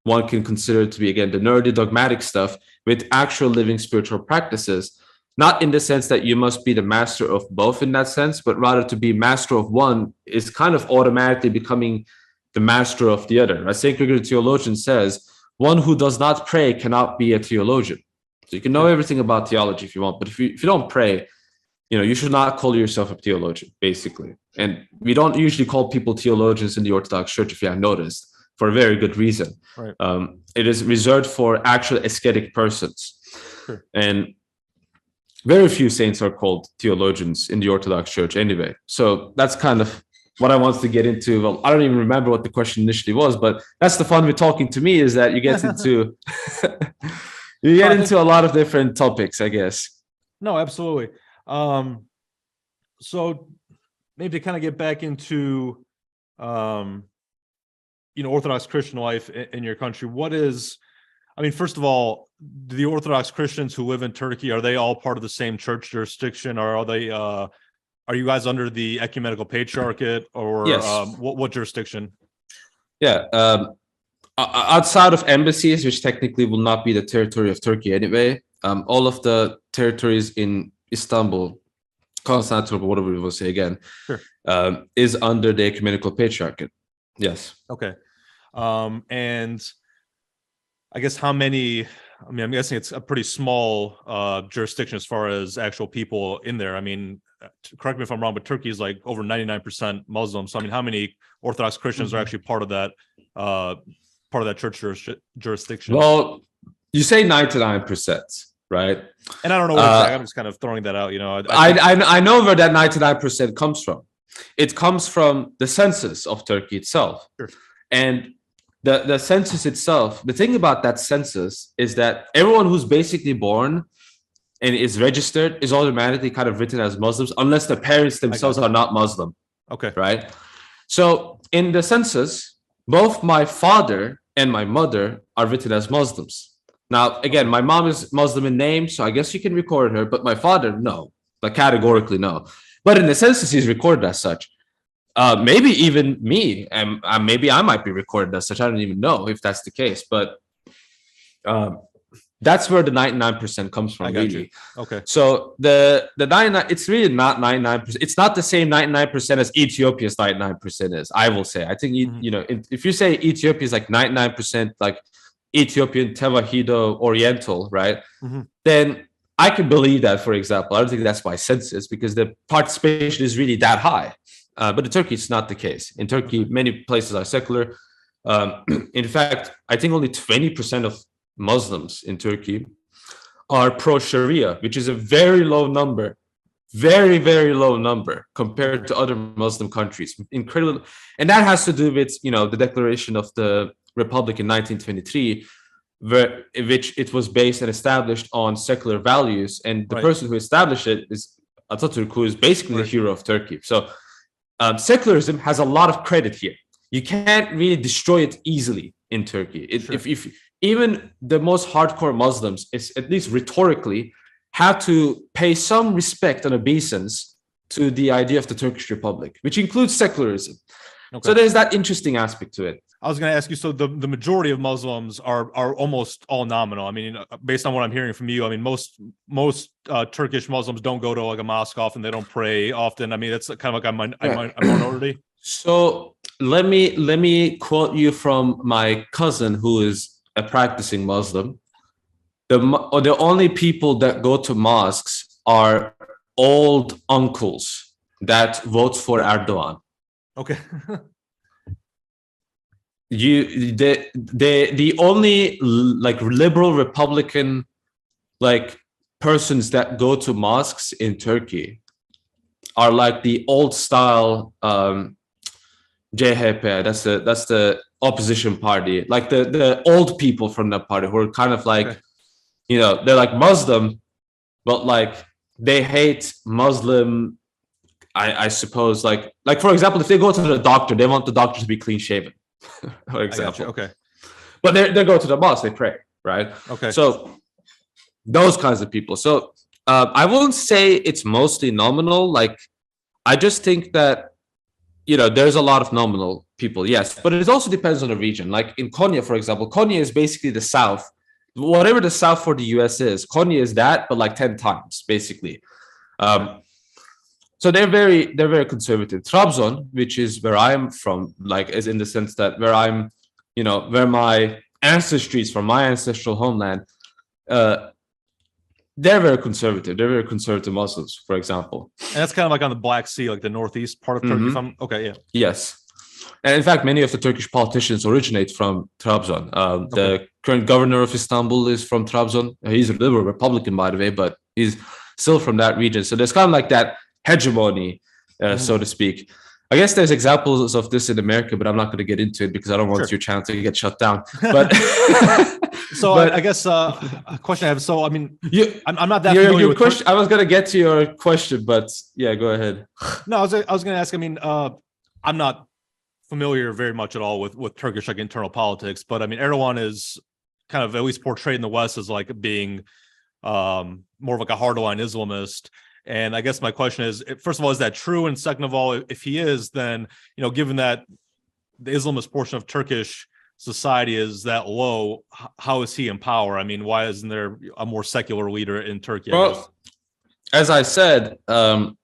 one can consider it to be, again, the nerdy dogmatic stuff with actual living spiritual practices, not in the sense that you must be the master of both in that sense, but rather to be master of one is kind of automatically becoming the master of the other. As St. Gregory the Theologian says, one who does not pray cannot be a theologian. So you can know everything about theology if you want, but if you don't pray, you should not call yourself a theologian, basically. And we don't usually call people theologians in the Orthodox Church, if you have noticed, for a very good reason. Right. It is reserved for actual ascetic persons. Sure. And very few saints are called theologians in the Orthodox Church anyway. So that's kind of what I wanted to get into. Well, I don't even remember what the question initially was, but that's the fun with talking to me, is that you get into a lot of different topics, I guess. No, absolutely. So maybe to kind of get back into Orthodox Christian life in your country, first of all, the Orthodox Christians who live in Turkey, are they all part of the same church jurisdiction, or are you guys under the ecumenical patriarchate, or Yes. What jurisdiction? Yeah. Outside of embassies, which technically will not be the territory of Turkey anyway, all of the territories in Istanbul, Constantinople, whatever we will say again, sure, is under the ecumenical patriarchate. Yes. Okay. And I guess how many? I'm guessing it's a pretty small jurisdiction as far as actual people in there. Correct me if I'm wrong, but Turkey is like over 99% Muslim. So how many Orthodox Christians are actually part of that church jurisdiction? Well, you say 99%, right? And I don't know what exactly. I'm just kind of throwing that out. I know where that 99% comes from. It comes from the census of Turkey itself. Sure. And the census itself, the thing about that census is that everyone who's basically born and is registered is automatically kind of written as Muslims, unless the parents themselves are not Muslim. Okay. Right? So in the census, both my father and my mother are written as Muslims. Now, again, my mom is Muslim in name, so I guess you can record her, but my father, no. Like, categorically, no. But in the census, he's recorded as such. Maybe even me, and maybe I might be recorded as such. I don't even know if that's the case, but that's where the 99% comes from, really. You. Okay. So the 99, it's really not 99%. It's not the same 99% as Ethiopia's 99% is, I will say. I think, if you say Ethiopia is like 99% like Ethiopian Tewahedo Oriental, right? Then I can believe that, for example. I don't think that's by census, because the participation is really that high. But in Turkey, it's not the case. In Turkey, many places are secular. In fact, I think only 20% of Muslims in Turkey are pro-Sharia, which is a very low number, very, very low number compared to other Muslim countries. Incredible. And that has to do with, the declaration of the Republic in 1923, which it was based and established on secular values. And the person who established it is Atatürk, who is basically the hero of Turkey. So secularism has a lot of credit here. You can't really destroy it easily in Turkey. If even the most hardcore Muslims, is at least rhetorically, have to pay some respect and obeisance to the idea of the Turkish Republic, which includes secularism. Okay. So there's that interesting aspect to it. I was going to ask you, so the majority of Muslims are almost all nominal. Based on what I'm hearing from you, most Turkish Muslims don't go to like a mosque often. They don't pray often. It's kind of like a minority. So let me quote you from my cousin, who is a practicing Muslim. The only people that go to mosques are old uncles that vote for Erdogan. Okay. The only like liberal Republican like persons that go to mosques in Turkey are like the old style CHP. That's the opposition party, like the old people from that party who are kind of like they're like Muslim, but like they hate Muslim. I suppose like for example, if they go to the doctor, they want the doctor to be clean shaven, for example. Okay. But they go to the mosque, they pray, right? Okay. So those kinds of people. So I won't say it's mostly nominal. Like I just think that there's a lot of nominal people, yes, but it also depends on the region. Like in Konya, for example, Konya is basically the South. Whatever the South for the US is, Konya is that, but like 10 times, basically. So they're very conservative. Trabzon, which is where I'm from, like is in the sense that where I'm, where my ancestry is from, my ancestral homeland, they're very conservative. They're very conservative Muslims, for example. And that's kind of like on the Black Sea, like the northeast part of Turkey. Okay, yeah. Yes. And in fact, many of the Turkish politicians originate from Trabzon. The current governor of Istanbul is from Trabzon. He's a liberal Republican, by the way, but he's still from that region. So there's kind of like that hegemony, so to speak. I guess there's examples of this in America, but I'm not going to get into it because I don't want your channel to get shut down. But so I guess a question I have. So I mean, I'm not that familiar with question. I was going to get to your question, but yeah, go ahead. No, I was going to ask. I mean, I'm not familiar very much at all with Turkish like internal politics, but I mean, Erdogan is kind of at least portrayed in the West as like being more of like a hardline Islamist. And I guess my question is, first of all, is that true? And second of all, if he is, then, given that the Islamist portion of Turkish society is that low, how is he in power? I mean, why isn't there a more secular leader in Turkey? Well, as I said, the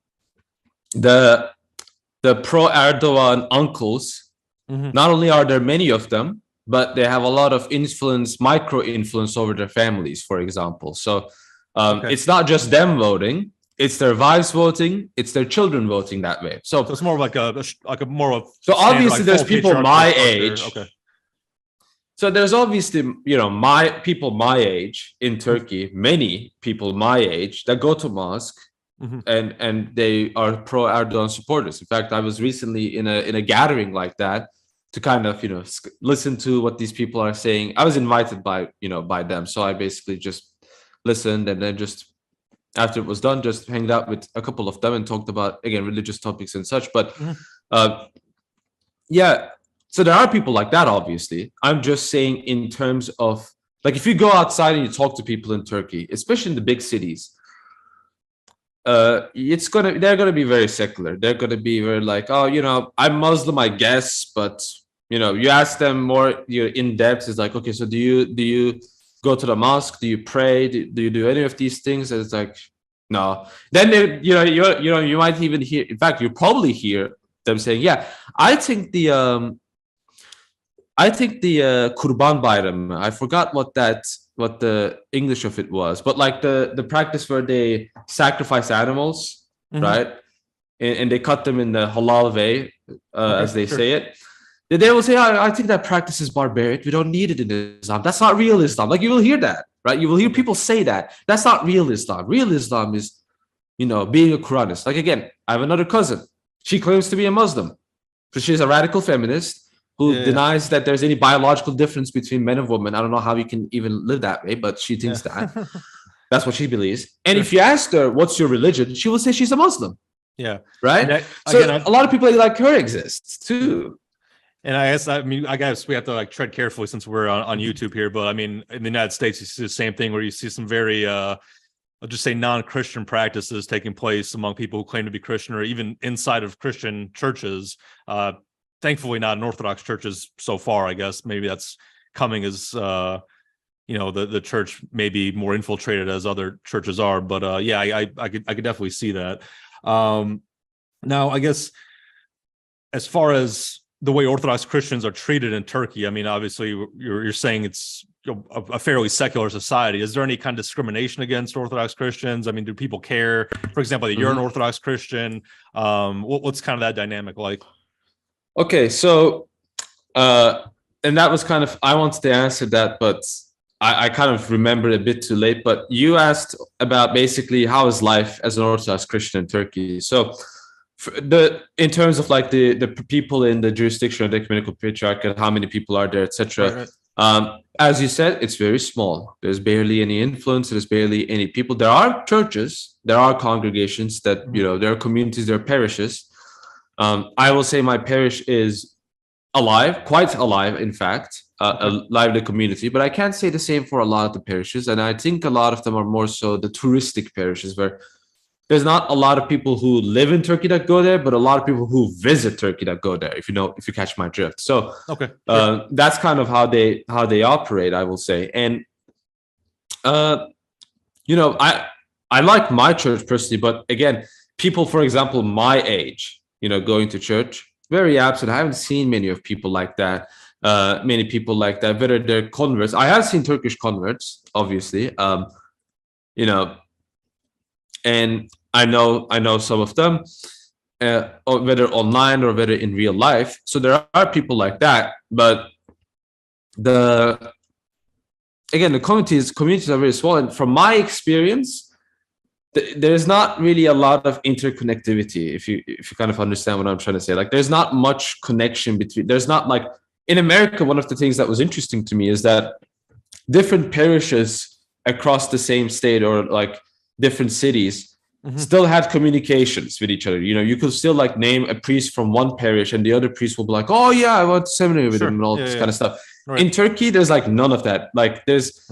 pro-Erdogan uncles, not only are there many of them, but they have a lot of influence, micro-influence over their families, for example. So it's not just them voting. It's their wives voting. It's their children voting that way. So it's more like a more of. So obviously, there's people my age. Okay. So there's obviously my people my age in Turkey. Many people my age that go to mosque and they are pro Erdogan supporters. In fact, I was recently in a gathering like that to kind of listen to what these people are saying. I was invited by them, so I basically just listened and then just. After it was done, just hanged out with a couple of them and talked about, again, religious topics and such. But yeah, so there are people like that, obviously. I'm just saying in terms of, like, if you go outside and you talk to people in Turkey, especially in the big cities, they're gonna be very secular. They're gonna be very like, oh, I'm Muslim, I guess, but you ask them more in depth, it's like, okay, so do you go to the mosque? Do you pray? Do you do any of these things? And it's like, no. Then you might even hear. In fact, you probably hear them saying, "Yeah, I think the Kurban Bayram. I forgot what the English of it was, but like the practice where they sacrifice animals, right? And they cut them in the halal way, as they say it." They will say, I think that practice is barbaric. We don't need it in Islam. That's not real Islam. Like, you will hear that, right? You will hear people say that. That's not real Islam. Real Islam is, being a Quranist. Like, again, I have another cousin. She claims to be a Muslim. So she's a radical feminist who denies that there's any biological difference between men and women. I don't know how you can even live that way, but she thinks that. That's what she believes. And if you ask her, what's your religion? She will say she's a Muslim. Yeah. Right? A lot of people like her exist too. And I guess we have to like tread carefully since we're on YouTube here. But I mean, in the United States, you see the same thing where you see some very, I'll just say non-Christian practices taking place among people who claim to be Christian or even inside of Christian churches. Thankfully, not in Orthodox churches so far, I guess. Maybe that's coming as, the church may be more infiltrated as other churches are. But I could definitely see that. Now, I guess as far as the way Orthodox Christians are treated in Turkey, I mean, obviously you're saying it's a fairly secular society. Is there any kind of discrimination against Orthodox Christians? I mean, do people care, for example, that you're an Orthodox Christian? What's kind of that dynamic like? Okay, so and that was kind of, I wanted to answer that, but I kind of remembered a bit too late. But you asked about basically how is life as an Orthodox Christian in Turkey. So in terms of like the people in the jurisdiction of the ecumenical patriarchate, how many people are there, etc. As you said, it's very small. There's barely any influence. There's barely any people. There are churches, there are congregations that, there are communities, there are parishes. I will say my parish is alive, quite alive, in fact, a lively community, but I can't say the same for a lot of the parishes. And I think a lot of them are more so the touristic parishes, where there's not a lot of people who live in Turkey that go there, but a lot of people who visit Turkey that go there, if you catch my drift. So that's kind of how they operate, I will say. And I like my church personally, but again, people, for example, my age, going to church, very absent. I haven't seen many people like that, whether they're converts. I have seen Turkish converts, obviously, and I know some of them, whether online or whether in real life. So there are people like that, but the communities are very small. And from my experience, there's not really a lot of interconnectivity. If you kind of understand what I'm trying to say, like there's not much connection between. There's not like in America. One of the things that was interesting to me is that different parishes across the same state or like different cities still had communications with each other. You could still like name a priest from one parish and the other priest will be like, oh yeah, I went to seminary with him and all this kind of stuff. Right. In Turkey, there's like none of that. Like there's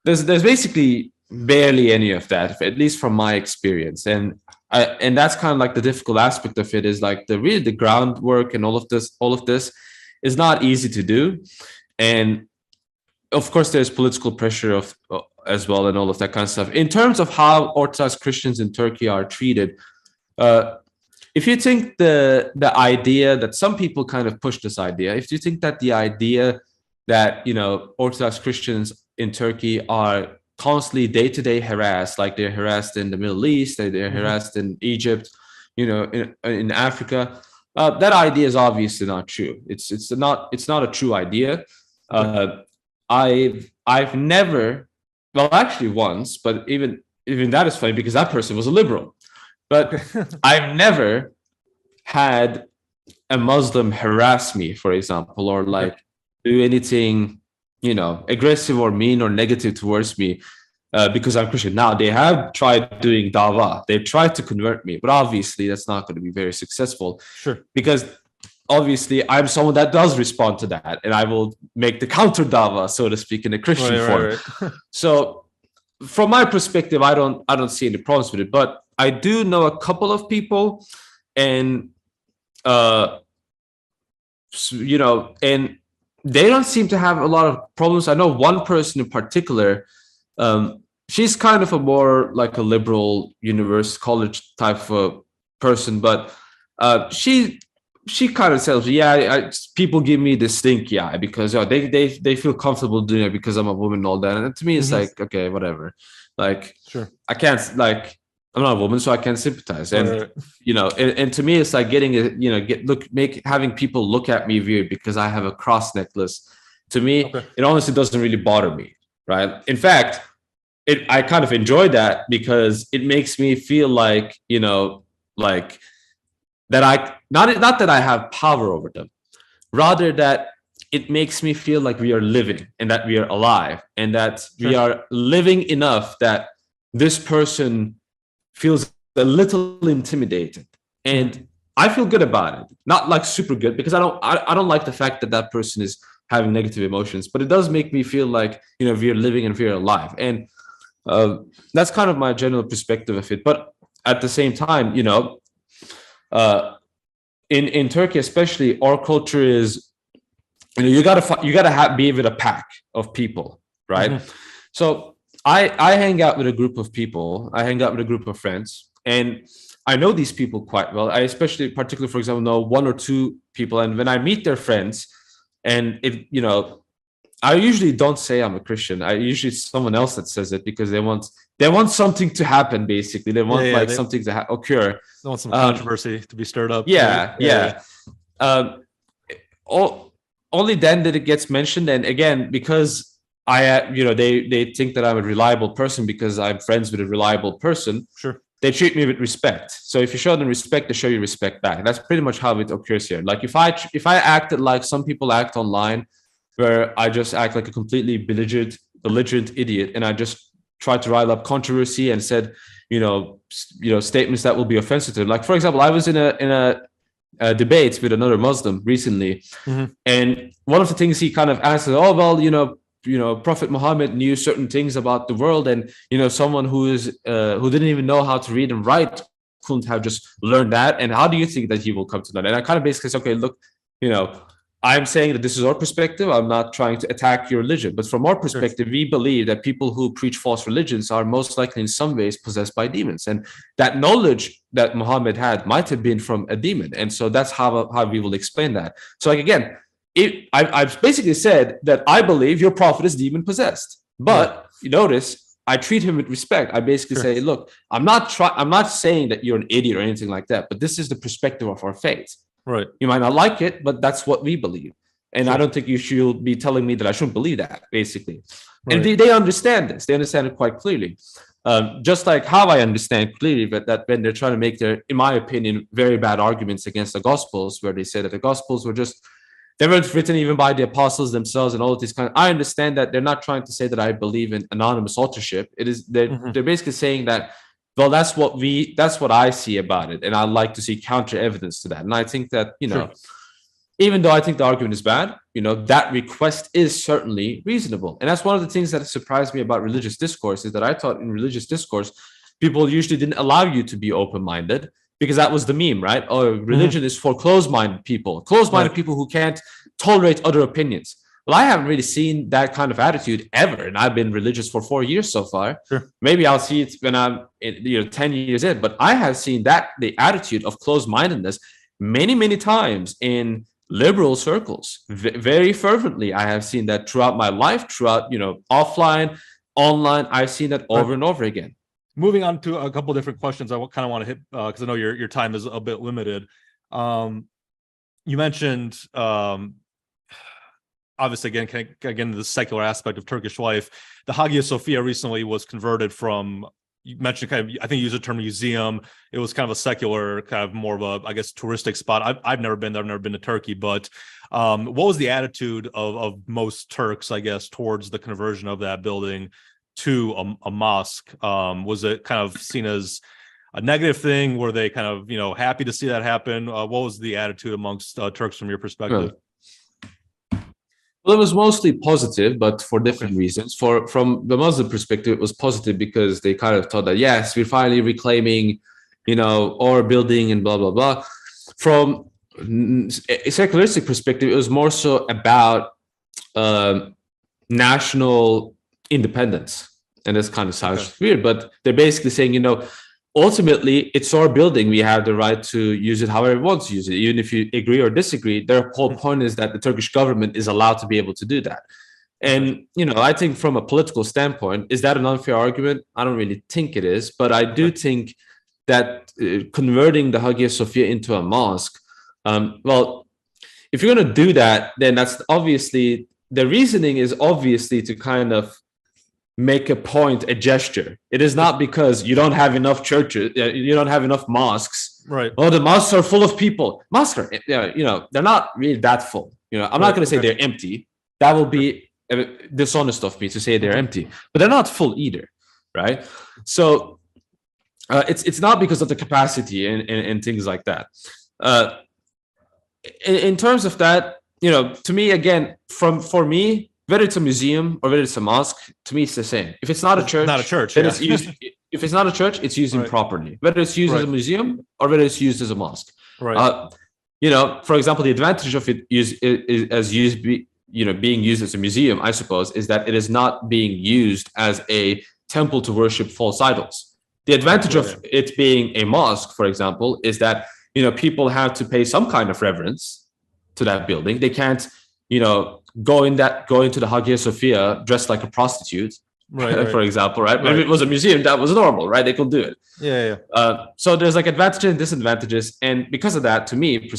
basically barely any of that, at least from my experience. And that's kind of like the difficult aspect of it, is like the groundwork and all of this is not easy to do. And of course, there's political pressure as well and all of that kind of stuff. In terms of how Orthodox Christians in Turkey are treated, if you think the idea that some people kind of push this idea, if you think that the idea that, Orthodox Christians in Turkey are constantly day-to-day harassed, like they're harassed in the Middle East, they're harassed in Egypt, in Africa, that idea is obviously not true. It's not a true idea. I've never, well, actually once, but even that is funny because that person was a liberal. But I've never had a Muslim harass me, for example, or like do anything, aggressive or mean or negative towards me because I'm Christian. Now, they have tried doing dawah. They've tried to convert me, but obviously that's not going to be very successful. Sure. Because obviously I'm someone that does respond to that, and I will make the counter dawah, so to speak, in a Christian form. Right. So from my perspective, I don't see any problems with it, but I do know a couple of people, and and they don't seem to have a lot of problems. I know one person in particular. She's kind of a more like a liberal university college type of person, but she kind of says, people give me the stink eye because they feel comfortable doing it because I'm a woman and all that. And to me, it's like, okay, whatever. Like, sure, I can't, like, I'm not a woman, so I can't sympathize. And and to me, it's like getting having people look at me weird because I have a cross necklace. To me, it honestly doesn't really bother me, right? In fact, I kind of enjoy that because it makes me feel like, like that not that I have power over them, rather that it makes me feel like we are living and that we are alive and that we are living enough that this person feels a little intimidated. And I feel good about it. Not like super good, because I don't like the fact that that person is having negative emotions, but it does make me feel like, we are living and we are alive. And that's kind of my general perspective of it. But at the same time, in Turkey, especially, our culture is, you gotta be with a pack of people, right? So I hang out with a group of people. I hang out with a group of friends, and I know these people quite well. I particularly, for example, know one or two people, and when I meet their friends, and I usually don't say I'm a Christian. I usually someone else that says it because they want something to happen. Basically, they want something to occur. They want some controversy to be stirred up. Only then that it gets mentioned. And again, because they think that I'm a reliable person because I'm friends with a reliable person. Sure. They treat me with respect. So if you show them respect, they show you respect back. That's pretty much how it occurs here. Like if I acted like some people act online, where I just act like a completely belligerent idiot, and I just tried to rile up controversy and said, statements that will be offensive to them. Like, for example, I was in a debate with another Muslim recently, and one of the things he kind of asked is, "Oh, well, Prophet Muhammad knew certain things about the world, and someone who didn't even know how to read and write couldn't have just learned that. And how do you think that he will come to learn?" And I kind of basically said, "Okay, look, I'm saying that this is our perspective. I'm not trying to attack your religion, but from our perspective, we believe that people who preach false religions are most likely in some ways possessed by demons, and that knowledge that Muhammad had might have been from a demon. And so that's how we will explain that." So, like, again, I've basically said that I believe your prophet is demon possessed, but you notice I treat him with respect. I basically say, "Look, I'm not saying that you're an idiot or anything like that, but this is the perspective of our faith. Right. You might not like it, but that's what we believe. And I don't think you should be telling me that I shouldn't believe that," basically. Right. And they understand this. They understand it quite clearly. Just like how I understand clearly that when they're trying to make their, in my opinion, very bad arguments against the Gospels, where they say that the Gospels they weren't written even by the apostles themselves and all of these kind of, I understand that they're not trying to say that I believe in anonymous authorship. It is, they're basically saying that, well, that's what I see about it, and I'd like to see counter evidence to that. And I think that, even though I think the argument is bad, that request is certainly reasonable. And that's one of the things that surprised me about religious discourse, is that I thought in religious discourse, people usually didn't allow you to be open-minded, because that was the meme, right? Oh, religion is for closed-minded people people who can't tolerate other opinions. Well, I haven't really seen that kind of attitude ever, and I've been religious for 4 years so far. Maybe I'll see it when I'm 10 years in, but I have seen the attitude of closed-mindedness many, many times in liberal circles, very fervently. I have seen that throughout my life, throughout offline, online. I've seen that over and over again. Moving on to a couple different questions, I kind of want to hit because I know your time is a bit limited. You mentioned. Obviously, again, the secular aspect of Turkish life. The Hagia Sophia recently was converted from, you mentioned I think you used the term museum. It was kind of a secular, kind of more of a, I guess, touristic spot. I've never been there. I've never been to Turkey, but what was the attitude of most Turks, I guess, towards the conversion of that building to a mosque? Was it kind of seen as a negative thing? Were they kind of, happy to see that happen? What was the attitude amongst Turks from your perspective? Well, it was mostly positive, but for different reasons. From the Muslim perspective, it was positive because they kind of thought that, yes, we're finally reclaiming, our building and blah, blah, blah. From a secularistic perspective, it was more so about national independence. And this kind of sounds weird, but they're basically saying, ultimately, it's our building. We have the right to use it however we want to use it. Even if you agree or disagree, their whole point is that the Turkish government is allowed to be able to do that. And, I think from a political standpoint, is that an unfair argument? I don't really think it is. But I do think that converting the Hagia Sophia into a mosque, well, if you're going to do that, then that's obviously, the reasoning is obviously to kind of make a point, a gesture. It is not because you don't have enough churches, you don't have enough mosques. Right. Oh, the mosques are full of people. Mosques are, they're not really that full. I'm not going to say they're empty. That will be dishonest of me to say they're empty, but they're not full either, right? So it's not because of the capacity and things like that. In terms of that, to me, again, for me, whether it's a museum or whether it's a mosque, to me, it's the same. If it's not a church, then it's used. If it's not a church, it's used improperly. Whether it's used as a museum or whether it's used as a mosque. Right. For example, the advantage of it being used as a museum, I suppose, is that it is not being used as a temple to worship false idols. The advantage of it being a mosque, for example, is that people have to pay some kind of reverence to that building. They can't, go into the Hagia Sophia dressed like a prostitute, for example, right? But if it was a museum, that was normal, right? They could do it. Yeah. So there's like advantages and disadvantages, and because of that, to me,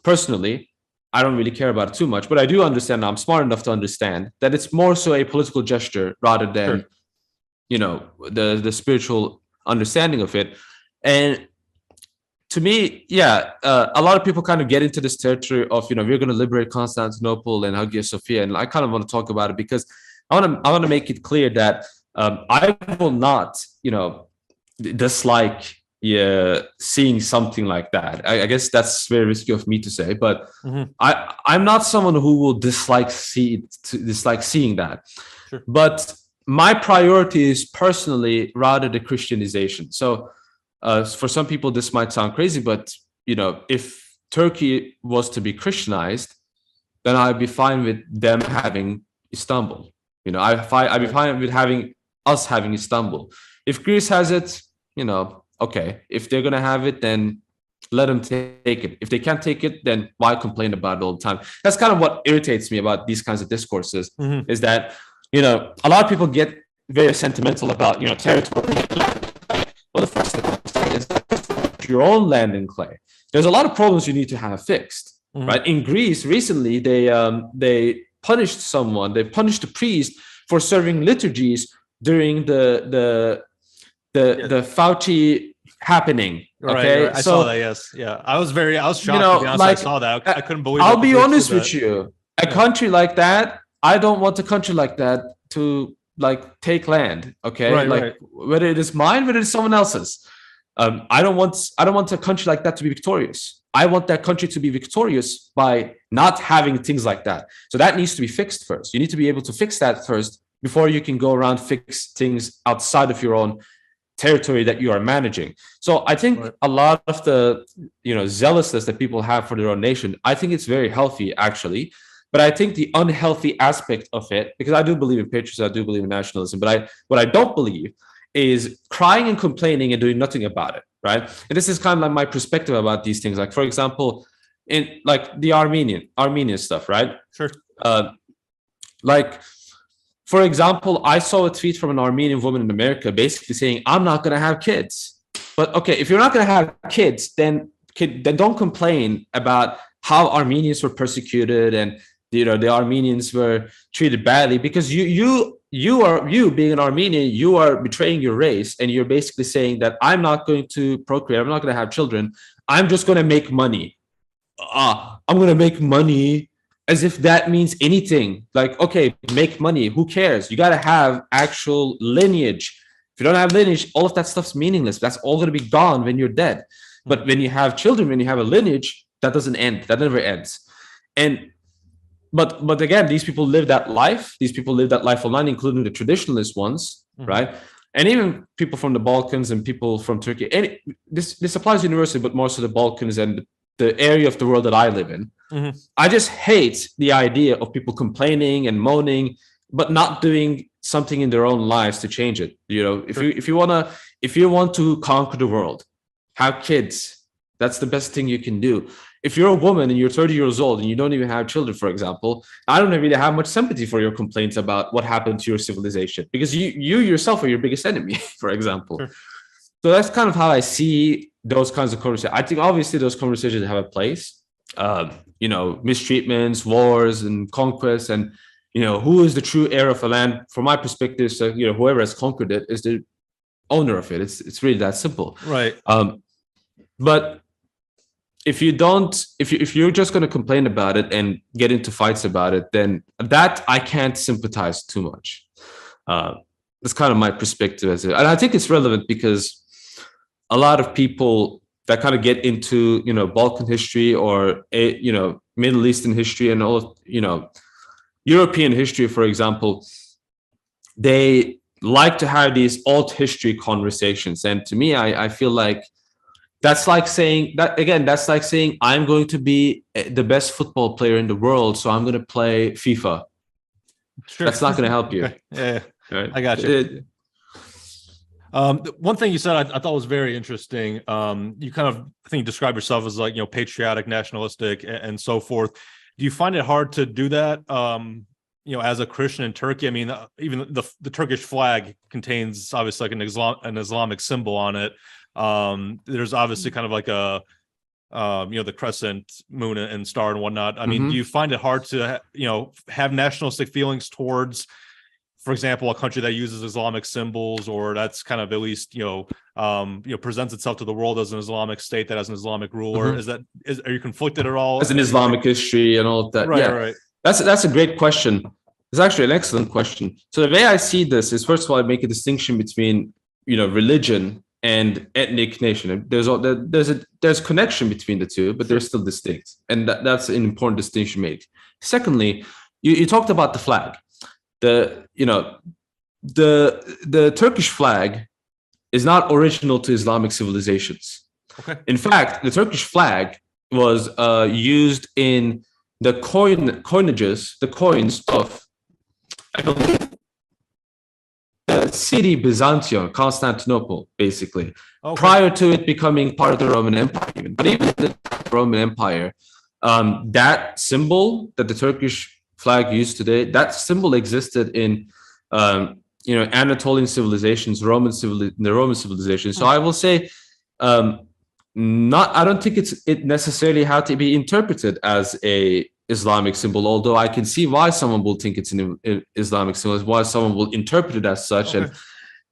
personally, I don't really care about it too much. But I do understand. I'm smart enough to understand that it's more so a political gesture rather than, the spiritual understanding of it. And to me, yeah, a lot of people kind of get into this territory of, we're going to liberate Constantinople and Hagia Sophia, and I kind of want to talk about it because I want to make it clear that I will not, dislike seeing something like that. I guess that's very risky of me to say, but I'm not someone who will dislike seeing that. Sure. But my priority is personally rather the Christianization. So for some people this might sound crazy, but if Turkey was to be Christianized, then I'd be fine with them having Istanbul. I'd be fine with us having Istanbul. If Greece has it, okay. If they're gonna have it, then let them take it. If they can't take it, then why complain about it all the time? That's kind of what irritates me about these kinds of discourses, is that a lot of people get very sentimental about territory. Well, the first thing I'm saying is that your own land and clay. There's a lot of problems you need to have fixed, right? In Greece, recently they punished someone. They punished a priest for serving liturgies during the Fauci happening. Okay, right. I saw that. Yes, yeah. I was shocked. To be honest, I saw that. I couldn't believe. I'll be honest with you. A country like that, I don't want a country like that to take land. Okay, right. Whether it is mine, whether it's someone else's. I don't want a country like that to be victorious. I want that country to be victorious by not having things like that. So that needs to be fixed first. You need to be able to fix that first before you can go around fix things outside of your own territory that you are managing. So I think a lot of the zealousness that people have for their own nation, I think it's very healthy actually. But I think the unhealthy aspect of it, because I do believe in patriotism, I do believe in nationalism, but what I don't believe is crying and complaining and doing nothing about it, right? And this is kind of like my perspective about these things. Like, for example, in the Armenian stuff, right? Sure. For example, I saw a tweet from an Armenian woman in America basically saying, I'm not going to have kids. But okay, if you're not going to have kids, then don't complain about how Armenians were persecuted and the Armenians were treated badly, because you being an Armenian, you are betraying your race, and you're basically saying that I'm not going to procreate, I'm not going to have children, I'm just going to make money. I'm going to make money, as if that means anything. Like, okay, make money, who cares? You got to have actual lineage. If you don't have lineage, all of that stuff's meaningless. That's all going to be gone when you're dead. But when you have children, when you have a lineage, that doesn't end. That never ends. But again, these people live that life. These people live that life online, including the traditionalist ones, right? And even people from the Balkans and people from Turkey. And this applies universally, but more so the Balkans and the area of the world that I live in. I just hate the idea of people complaining and moaning, but not doing something in their own lives to change it. If you want to conquer the world, have kids. That's the best thing you can do. If you're a woman and you're 30 years old and you don't even have children, for example, I don't really have much sympathy for your complaints about what happened to your civilization, because you yourself are your biggest enemy, for example. Sure. So that's kind of how I see those kinds of conversations. I think obviously those conversations have a place. Mistreatments, wars, and conquests, and who is the true heir of a land? From my perspective, so whoever has conquered it is the owner of it. It's really that simple, right? But if you're just going to complain about it and get into fights about it, then that I can't sympathize too much. That's kind of my perspective as it, and I think it's relevant because a lot of people that kind of get into Balkan history or Middle Eastern history and all European history, for example, they like to have these alt history conversations, and to me, I feel like that's like saying I'm going to be the best football player in the world, so I'm going to play FIFA. Sure. That's not going to help you. Okay. Yeah, right? I got you. One thing you said I thought was very interesting. You kind of, I think you describe yourself as patriotic, nationalistic, and so forth. Do you find it hard to do that? As a Christian in Turkey, I mean, even the Turkish flag contains obviously like an Islamic symbol on it. There's obviously kind of like the crescent moon and star and whatnot. I mean, do you find it hard to have nationalistic feelings towards, for example, a country that uses Islamic symbols, or that's kind of at least, presents itself to the world as an Islamic state that has an Islamic ruler. Are you conflicted at all? As an Islamic history and all of that. Right, Yeah, right. That's a great question. It's actually an excellent question. So the way I see this is, first of all, I make a distinction between, religion and ethnic nation. There's connection between the two, but they're still distinct, and that's an important distinction made. Secondly, you talked about the flag. The Turkish flag is not original to Islamic civilizations. Okay. In fact, the Turkish flag was used in the coins of, I believe, the city Byzantium, Constantinople, basically, prior to it becoming part of the Roman Empire. But even the Roman Empire, that symbol that the Turkish flag used today, that symbol existed in Anatolian civilizations, the Roman civilization. So I will say, I don't think it necessarily had to be interpreted as a Islamic symbol, although I can see why someone will think it's an Islamic symbol, why someone will interpret it as such and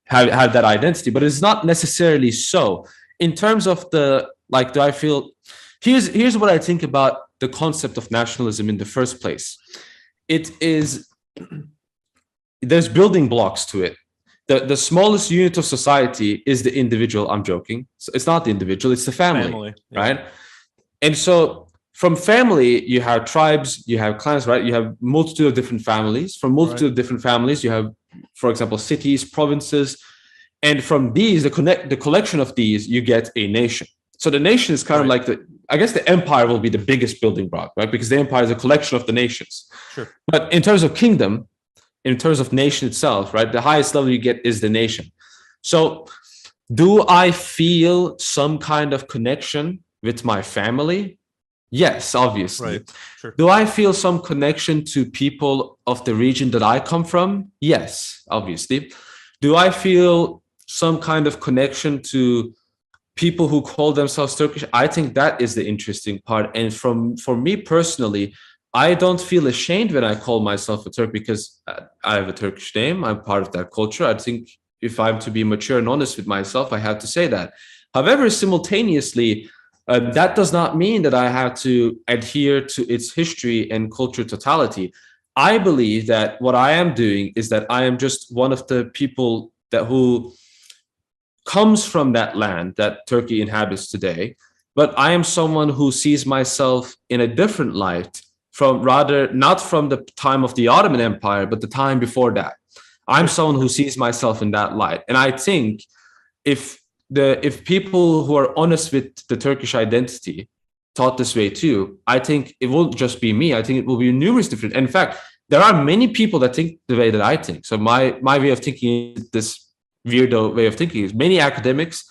have that identity, but it's not necessarily so. In terms of do I feel, here's what I think about the concept of nationalism in the first place. There's building blocks to it. The smallest unit of society is the individual. I'm joking. So it's not the individual, it's the family. Right? And so from family, you have tribes, you have clans, right? You have multitude of different families. From multitude of different families, you have, for example, cities, provinces. And from these, the collection of these, you get a nation. So the nation is kind of like I guess the empire will be the biggest building block, right? Because the empire is a collection of the nations. Sure. But in terms of kingdom, in terms of nation itself, right? The highest level you get is the nation. So do I feel some kind of connection with my family? Yes, obviously. Right. Sure. Do I feel some connection to people of the region that I come from? Yes, obviously. Do I feel some kind of connection to people who call themselves Turkish? I think that is the interesting part. And for me personally, I don't feel ashamed when I call myself a Turk because I have a Turkish name. I'm part of that culture. I think if I'm to be mature and honest with myself, I have to say that. However, simultaneously, that does not mean that I have to adhere to its history and culture totality. I believe that what I am doing is that I am just one of the people who comes from that land that Turkey inhabits today, but I am someone who sees myself in a different light not from the time of the Ottoman Empire, but the time before that. I'm someone who sees myself in that light. And I think if people who are honest with the Turkish identity thought this way too, I think it won't just be me. I think it will be numerous different. In fact, there are many people that think the way that I think. So my way of thinking is this weirdo way of thinking. Is many academics,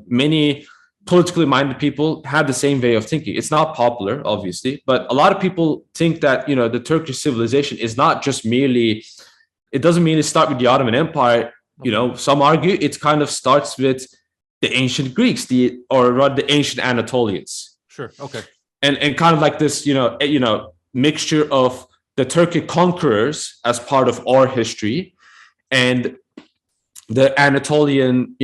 many politically minded people have the same way of thinking. It's not popular, obviously, but a lot of people think that the Turkish civilization is not just merely. It doesn't merely start with the Ottoman Empire. Some argue it kind of starts with the ancient Greeks, or rather the ancient Anatolians. Sure. Okay. And kind of like this, mixture of the Turkic conquerors as part of our history, and the Anatolian,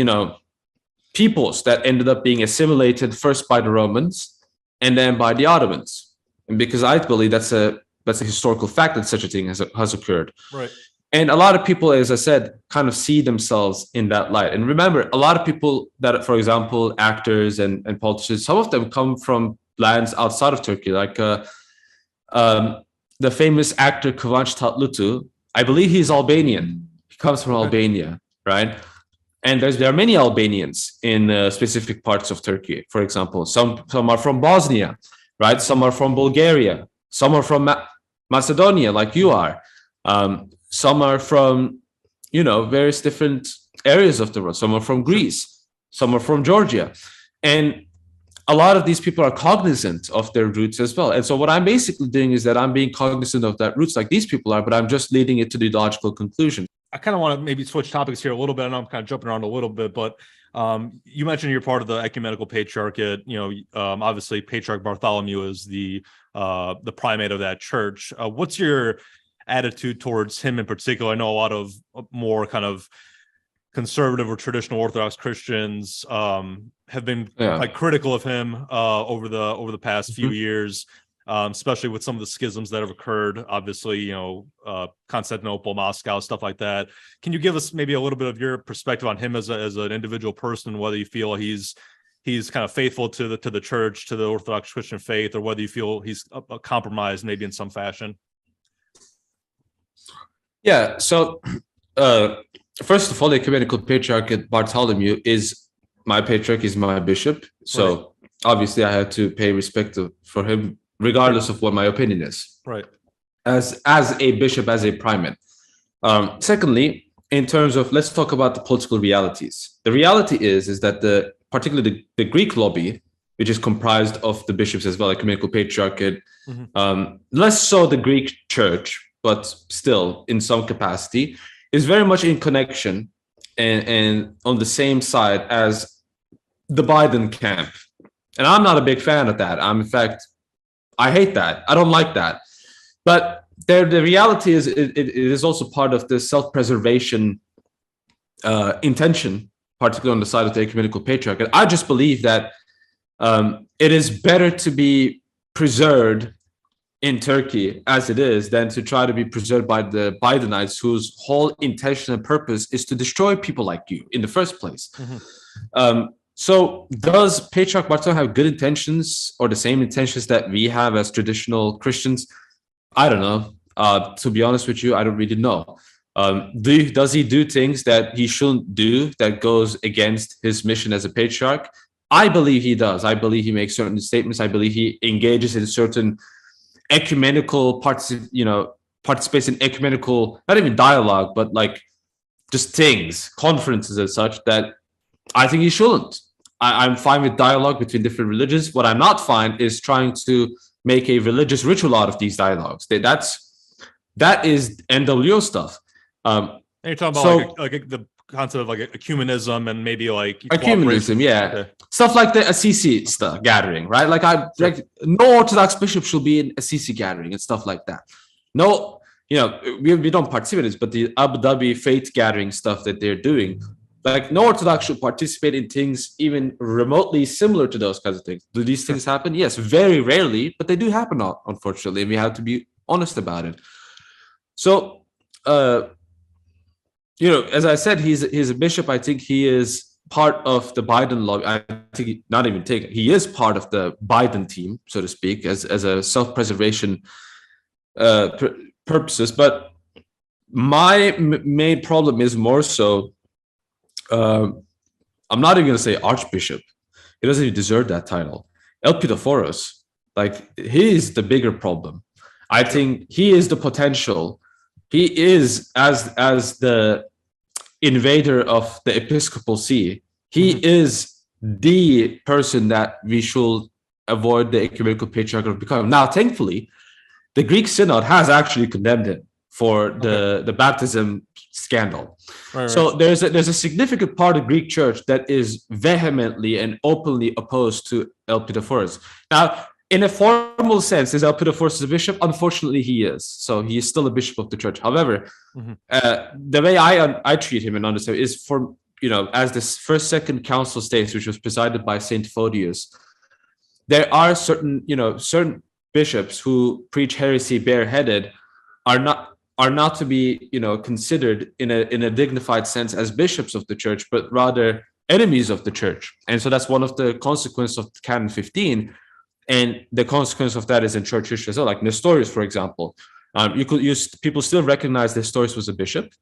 peoples that ended up being assimilated first by the Romans and then by the Ottomans. And because I believe that's a historical fact that such a thing has occurred. Right. And a lot of people, as I said, kind of see themselves in that light. And remember, a lot of people that, for example, actors and politicians, some of them come from lands outside of Turkey, like the famous actor Kıvanç Tatlıtuğ. I believe he's Albanian. He comes from Albania, right? And there are many Albanians in specific parts of Turkey. For example, some are from Bosnia, right? Some are from Bulgaria. Some are from Macedonia, like you are. Some are from, various different areas of the world. Some are from Greece. Some are from Georgia. And a lot of these people are cognizant of their roots as well. And so what I'm basically doing is that I'm being cognizant of that roots like these people are, but I'm just leading it to the logical conclusion. I kind of want to maybe switch topics here a little bit. I know I'm kind of jumping around a little bit, but you mentioned you're part of the ecumenical patriarchate. Obviously Patriarch Bartholomew is the primate of that church. What's your attitude towards him in particular. I know a lot of more kind of conservative or traditional Orthodox Christians have been quite critical of him over the past few years, especially with some of the schisms that have occurred. Obviously, Constantinople, Moscow, stuff like that. Can you give us maybe a little bit of your perspective on him as an individual person, whether you feel he's kind of faithful to the church, to the Orthodox Christian faith, or whether you feel he's a compromise maybe in some fashion? Yeah. So, first of all, the Ecumenical Patriarch Bartholomew is my patriarch, is my bishop. So obviously I had to pay respect for him, regardless of what my opinion is. Right. As a bishop, as a primate. Secondly, in terms of, let's talk about the political realities. The reality is that particularly the Greek lobby, which is comprised of the bishops as well, Ecumenical Patriarchate, less so the Greek church, but still in some capacity, is very much in connection and on the same side as the Biden camp. And I'm not a big fan of that. In fact, I hate that. I don't like that. But the reality is it is also part of the self-preservation intention, particularly on the side of the Ecumenical Patriarch. And I just believe that it is better to be preserved in Turkey as it is than to try to be preserved by the Bidenites, whose whole intention and purpose is to destroy people like you in the first place. So does Patriarch Bartholomew have good intentions or the same intentions that we have as traditional Christians? I don't know. To be honest with you, I don't really know. Does he do things that he shouldn't do that goes against his mission as a patriarch? I believe he does. I believe he makes certain statements. I believe he engages in certain ecumenical participates in ecumenical, not even dialogue, but like just things, conferences and such, that I think he shouldn't. I'm fine with dialogue between different religions. What I'm not fine is trying to make a religious ritual out of these dialogues. That is NWO stuff. And you're talking about like the concept of like ecumenism and maybe like ecumenism, yeah. Okay. Stuff like the Assisi stuff gathering, right? Like no Orthodox bishop should be in Assisi gathering and stuff like that. No, we don't participate in this, but the Abu Dhabi faith gathering stuff that they're doing, like no Orthodox should participate in things even remotely similar to those kinds of things. Do these things happen? Yes, very rarely, but they do happen, unfortunately, and we have to be honest about it. So, as I said, he's a bishop. I think he is part of the Biden lobby. I think he is part of the Biden team, so to speak, as a self-preservation purposes. But my main problem is more so, I'm not even going to say archbishop. He doesn't even deserve that title. Elpidophoros, like, he is the bigger problem. I think he is the potential. He is, as the invader of the episcopal see, he is the person that we should avoid the ecumenical patriarch of becoming. Now, thankfully, the Greek Synod has actually condemned him for the baptism scandal. Right. So there's a significant part of Greek church that is vehemently and openly opposed to Elpidophoros. Now, in a formal sense, is Elpidophoros a bishop? Unfortunately, he is. So he is still a bishop of the church. However, the way I treat him and understand is as this second council states, which was presided by Saint Photius, there are certain bishops who preach heresy bareheaded are not to be considered in a dignified sense as bishops of the church, but rather enemies of the church. And so that's one of the consequences of Canon 15. And the consequence of that is in church history as well. Like Nestorius, for example, people still recognize Nestorius was a bishop,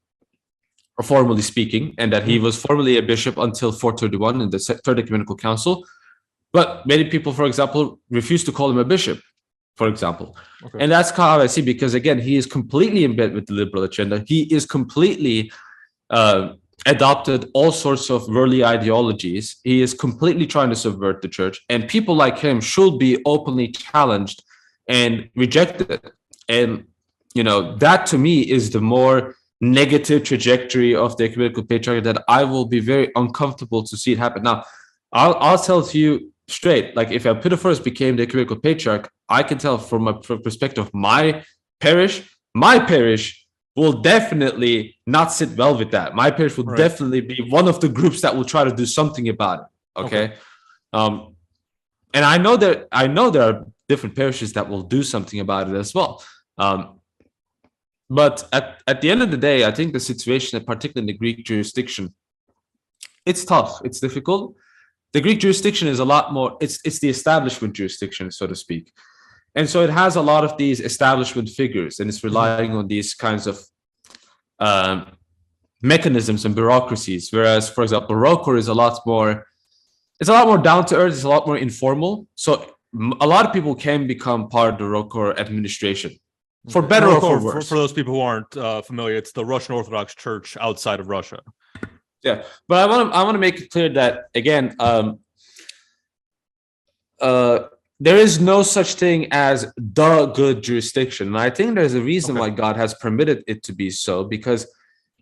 or formally speaking, and that he was formally a bishop until 431 in the Third Ecumenical Council. But many people, for example, refuse to call him a bishop, for example. Okay. And that's how I see, because again, he is completely in bed with the liberal agenda. He is completely adopted all sorts of worldly ideologies. He is completely trying to subvert the church, and people like him should be openly challenged and rejected. And that to me is the more negative trajectory of the ecumenical patriarchy that I will be very uncomfortable to see it happen. Now, I'll tell it to you straight. Like, if Elpidophoros became the ecumenical patriarch, I can tell from a perspective of my parish, my parish will definitely not sit well with that. My parish will definitely be one of the groups that will try to do something about it. Okay. And I know there are different parishes that will do something about it as well. But at the end of the day, I think the situation, particularly in the Greek jurisdiction, it's tough. It's difficult. The Greek jurisdiction is a lot more, it's the establishment jurisdiction, so to speak. And so it has a lot of these establishment figures, and it's relying on these kinds of mechanisms and bureaucracies. Whereas, for example, ROCOR is a lot more down to earth, it's a lot more informal. So a lot of people can become part of the ROCOR administration, for better or for worse. For those people who aren't familiar, it's the Russian Orthodox Church outside of Russia. Yeah, but I want to make it clear that, again, there is no such thing as the good jurisdiction. And I think there's a reason why God has permitted it to be so, because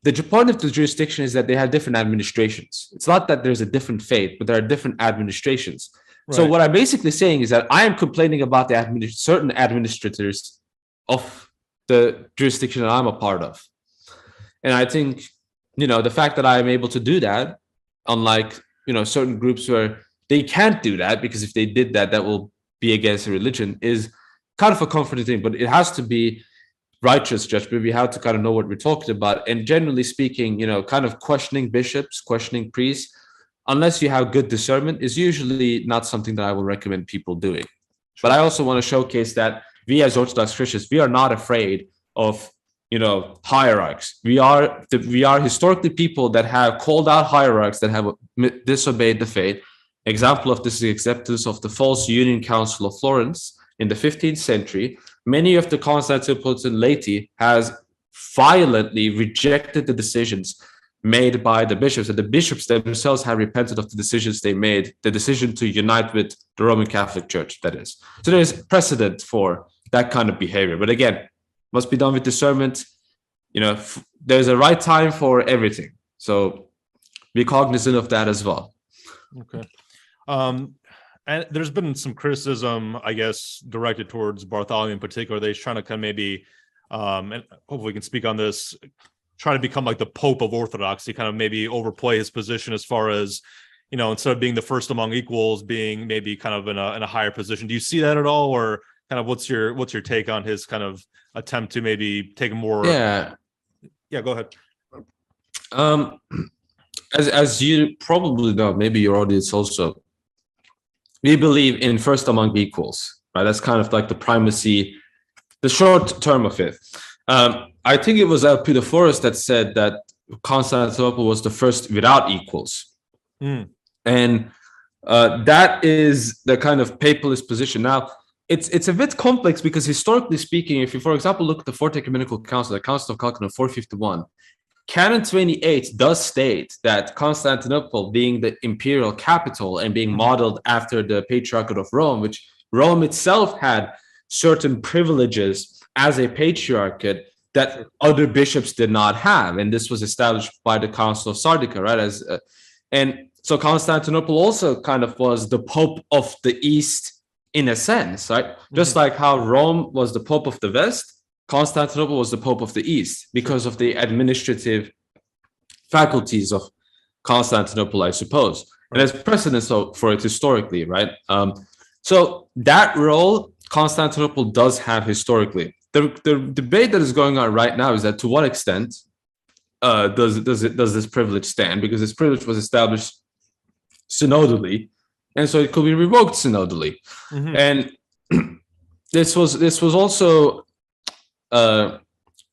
the point of the jurisdiction is that they have different administrations. It's not that there's a different faith, but there are different administrations. Right. So what I'm basically saying is that I am complaining about the certain administrators of the jurisdiction that I'm a part of. And I think, the fact that I am able to do that, unlike, certain groups where they can't do that, because if they did that, that will be against religion, is kind of a comforting thing. But it has to be righteous judgment. We have to kind of know what we're talking about. And generally speaking, kind of questioning bishops, questioning priests, unless you have good discernment, is usually not something that I will recommend people doing. But I also want to showcase that we as Orthodox Christians, we are not afraid of, hierarchs. We are historically people that have called out hierarchs that have disobeyed the faith. Example of this is the acceptance of the false Union Council of Florence in the 15th century. Many of the Constantinopolitan laity has violently rejected the decisions made by the bishops, and the bishops themselves have repented of the decisions they made, the decision to unite with the Roman Catholic Church, that is. So there's precedent for that kind of behavior. But again, must be done with discernment. There's a right time for everything. So be cognizant of that as well. Okay. And there's been some criticism, I guess, directed towards Bartholomew in particular. They're trying to kind of maybe, and hopefully we can speak on this, try to become like the Pope of Orthodoxy, kind of maybe overplay his position as far as, instead of being the first among equals, being maybe kind of in a higher position. Do you see that at all, or kind of what's your take on his kind of attempt to maybe take a more? Yeah, go ahead. As you probably know, maybe your audience also, we believe in first among equals, right? That's kind of like the primacy, the short term of it. I think it was Epiphorus that said that Constantinople was the first without equals. And that is the kind of papalist position. Now, it's a bit complex because historically speaking, if you, for example, look at the Fourth Ecumenical Council, the Council of Chalcedon 451, Canon 28 does state that Constantinople, being the imperial capital and being modeled after the Patriarchate of Rome, which Rome itself had certain privileges as a patriarchate that other bishops did not have. And this was established by the Council of Sardica, right? And so Constantinople also kind of was the Pope of the East in a sense, right? Just like how Rome was the Pope of the West, Constantinople was the Pope of the East because of the administrative faculties of Constantinople, I suppose. And there's precedence for it historically, right? So that role Constantinople does have historically. The debate that is going on right now is that to what extent does this privilege stand? Because this privilege was established synodally, and so it could be revoked synodally. And this was also kind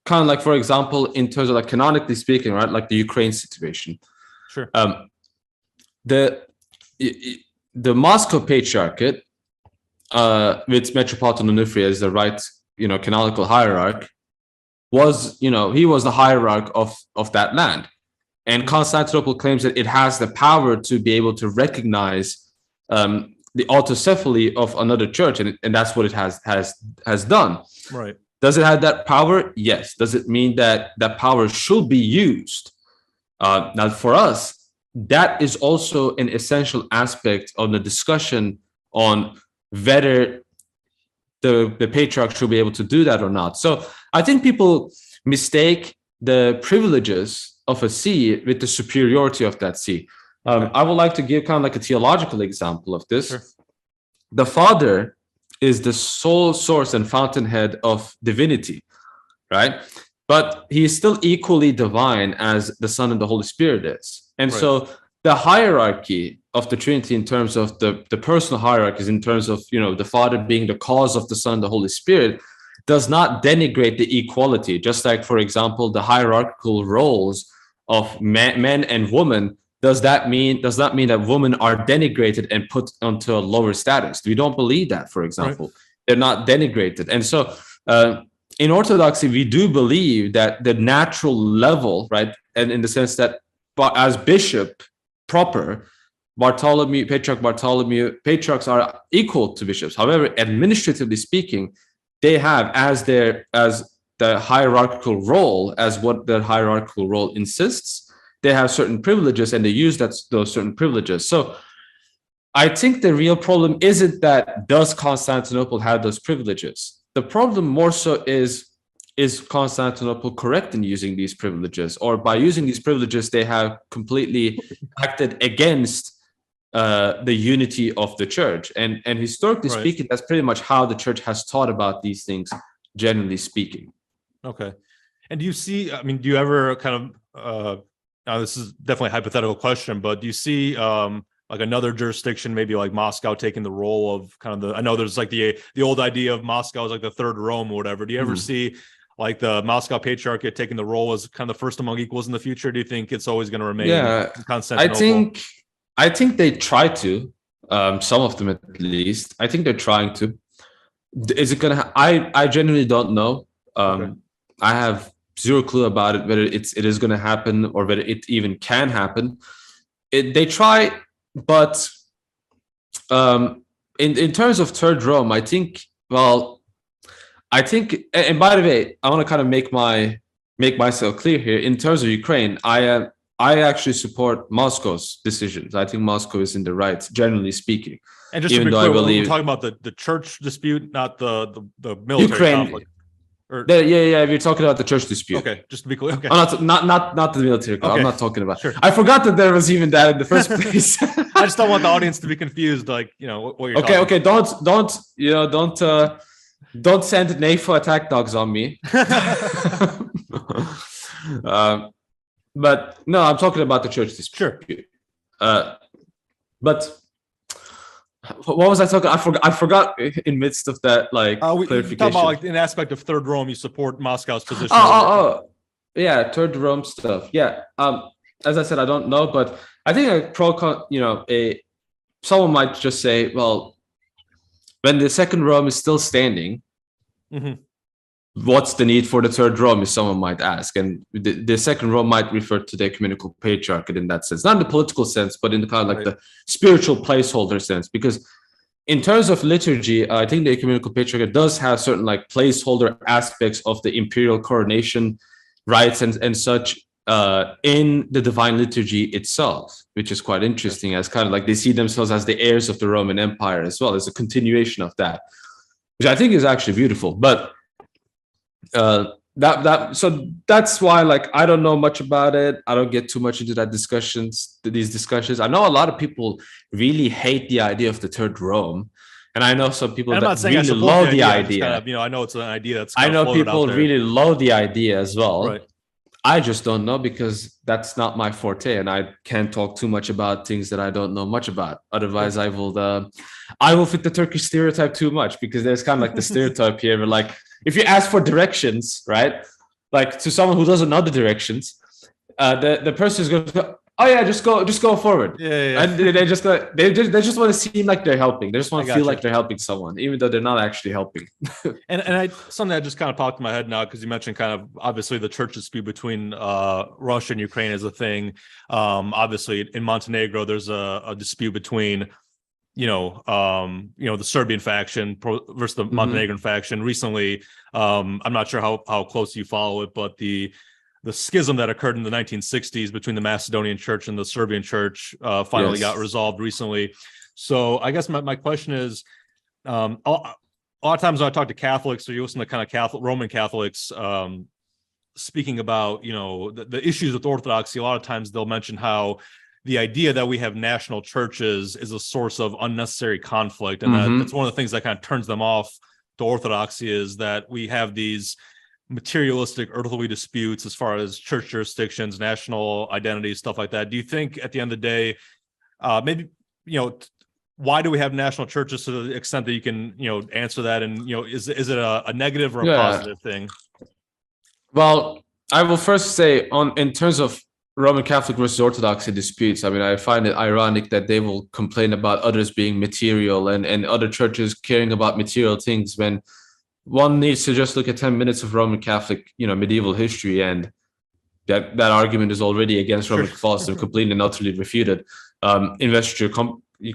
of like, for example, in terms of like canonically speaking, right, like the Ukraine situation. Sure. The Moscow Patriarchate, with Metropolitan Onufrius as the right, canonical hierarch, was, he was the hierarch of that land. And Constantinople claims that it has the power to be able to recognize the autocephaly of another church, and that's what it has done. Right. Does it have that power? Yes. Does it mean that that power should be used? Now, for us, that is also an essential aspect of the discussion on whether the patriarch should be able to do that or not. So I think people mistake the privileges of a see with the superiority of that see. I would like to give kind of like a theological example of this. Sure. The Father is the sole source and fountainhead of divinity, right? But he is still equally divine as the Son and the Holy Spirit is. And so the hierarchy of the Trinity in terms of the personal hierarchies, in terms of, the Father being the cause of the Son and the Holy Spirit, does not denigrate the equality. Just like, for example, the hierarchical roles of men and women does not mean that women are denigrated and put onto a lower status. We don't believe that, for example. They're not denigrated. And so in Orthodoxy, we do believe that the natural level, right, and in the sense that as bishop proper, patriarchs are equal to bishops. However, administratively speaking, they have as the hierarchical role, as what their hierarchical role insists, they have certain privileges and they use those certain privileges. So I think the real problem isn't that does Constantinople have those privileges? The problem more so is Constantinople correct in using these privileges, or by using these privileges, they have completely acted against the unity of the church. And historically speaking, that's pretty much how the church has taught about these things, generally speaking. Okay. And do you ever kind of, now this is definitely a hypothetical question, but do you see like another jurisdiction, maybe like Moscow, taking the role of kind of I know there's like the old idea of Moscow as like the third Rome or whatever. Do you ever see like the Moscow Patriarchate taking the role as kind of the first among equals in the future? Do you think it's always going to remain Constantinople? I think they try to, some of them at least. I think they're trying to. Is it going to? I genuinely don't know. I have zero clue about it, whether it is going to happen or whether it even can happen. They try, but in terms of Third Rome, I think, and by the way, I want to kind of make myself clear here. In terms of Ukraine, I actually support Moscow's decisions. I think Moscow is in the right, generally speaking. And just to be clear, we're talking about the church dispute, not the military conflict. We're talking about the church dispute. Okay, just to be clear. Okay, not the military. Okay. I'm not talking about. Sure. I forgot that there was even that in the first place. I just don't want the audience to be confused. Like, what you're talking about. Okay. Don't send NATO attack dogs on me. But no, I'm talking about the church dispute. Sure. But what was I talking? I forgot in midst of that clarification. Talking about like an aspect of Third Rome, you support Moscow's position. Yeah, Third Rome stuff. Yeah. As I said, I don't know, but I think someone might just say, well, when the Second Rome is still standing, what's the need for the Third Rome? If someone might ask, and the Second Rome might refer to the ecumenical patriarchate in that sense, not in the political sense, but in the kind of like the spiritual placeholder sense. Because in terms of liturgy, I think the ecumenical patriarchate does have certain like placeholder aspects of the imperial coronation rites and such in the divine liturgy itself, which is quite interesting. As kind of like they see themselves as the heirs of the Roman Empire as well, as a continuation of that, which I think is actually beautiful. But so that's why, like, I don't know much about it. I don't get too much into these discussions. I know a lot of people really hate the idea of the Third Rome, and I know some people that really love the idea. Kind of, I know it's an idea that's. I know people really love the idea as well. Right. I just don't know, because that's not my forte, and I can't talk too much about things that I don't know much about. Otherwise, I will fit the Turkish stereotype too much, because there's kind of like the stereotype here where, like, if you ask for directions, right, like to someone who doesn't know the directions, the person is going to go, oh yeah, just go forward. Yeah. And they just want to seem like they're helping. They just want to feel like they're helping someone, even though they're not actually helping. and something that just kind of popped in my head now, because you mentioned kind of obviously the church dispute between Russia and Ukraine is a thing. Obviously in Montenegro, there's a dispute between the Serbian faction versus the Montenegrin faction. Recently, I'm not sure how close you follow it, but the schism that occurred in the 1960s between the Macedonian church and the Serbian church finally got resolved recently. So I guess my question is, a a lot of times when I talk to Catholics, or you listen to kind of Roman Catholics speaking about, the issues with Orthodoxy, a lot of times they'll mention how the idea that we have national churches is a source of unnecessary conflict. And that's one of the things that kind of turns them off to Orthodoxy, is that we have these materialistic earthly disputes as far as church jurisdictions, national identity, stuff like that. Do you think at the end of the day, maybe, why do we have national churches, to the extent that you can, answer that? And, is it a negative or a positive thing? Well, I will first say, in terms of Roman Catholic versus Orthodoxy disputes, I mean, I find it ironic that they will complain about others being material and other churches caring about material things, when one needs to just look at 10 minutes of Roman Catholic, medieval history, and that argument is already against Roman Catholicism, completely and utterly refuted. Investiture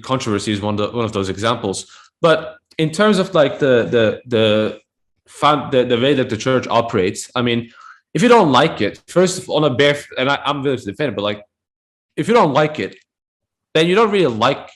controversy is one of those examples. But in terms of like the way that the church operates, I mean, if you don't like it, first on a bare, and I'm willing to defend it, but like, if you don't like it, then you don't really like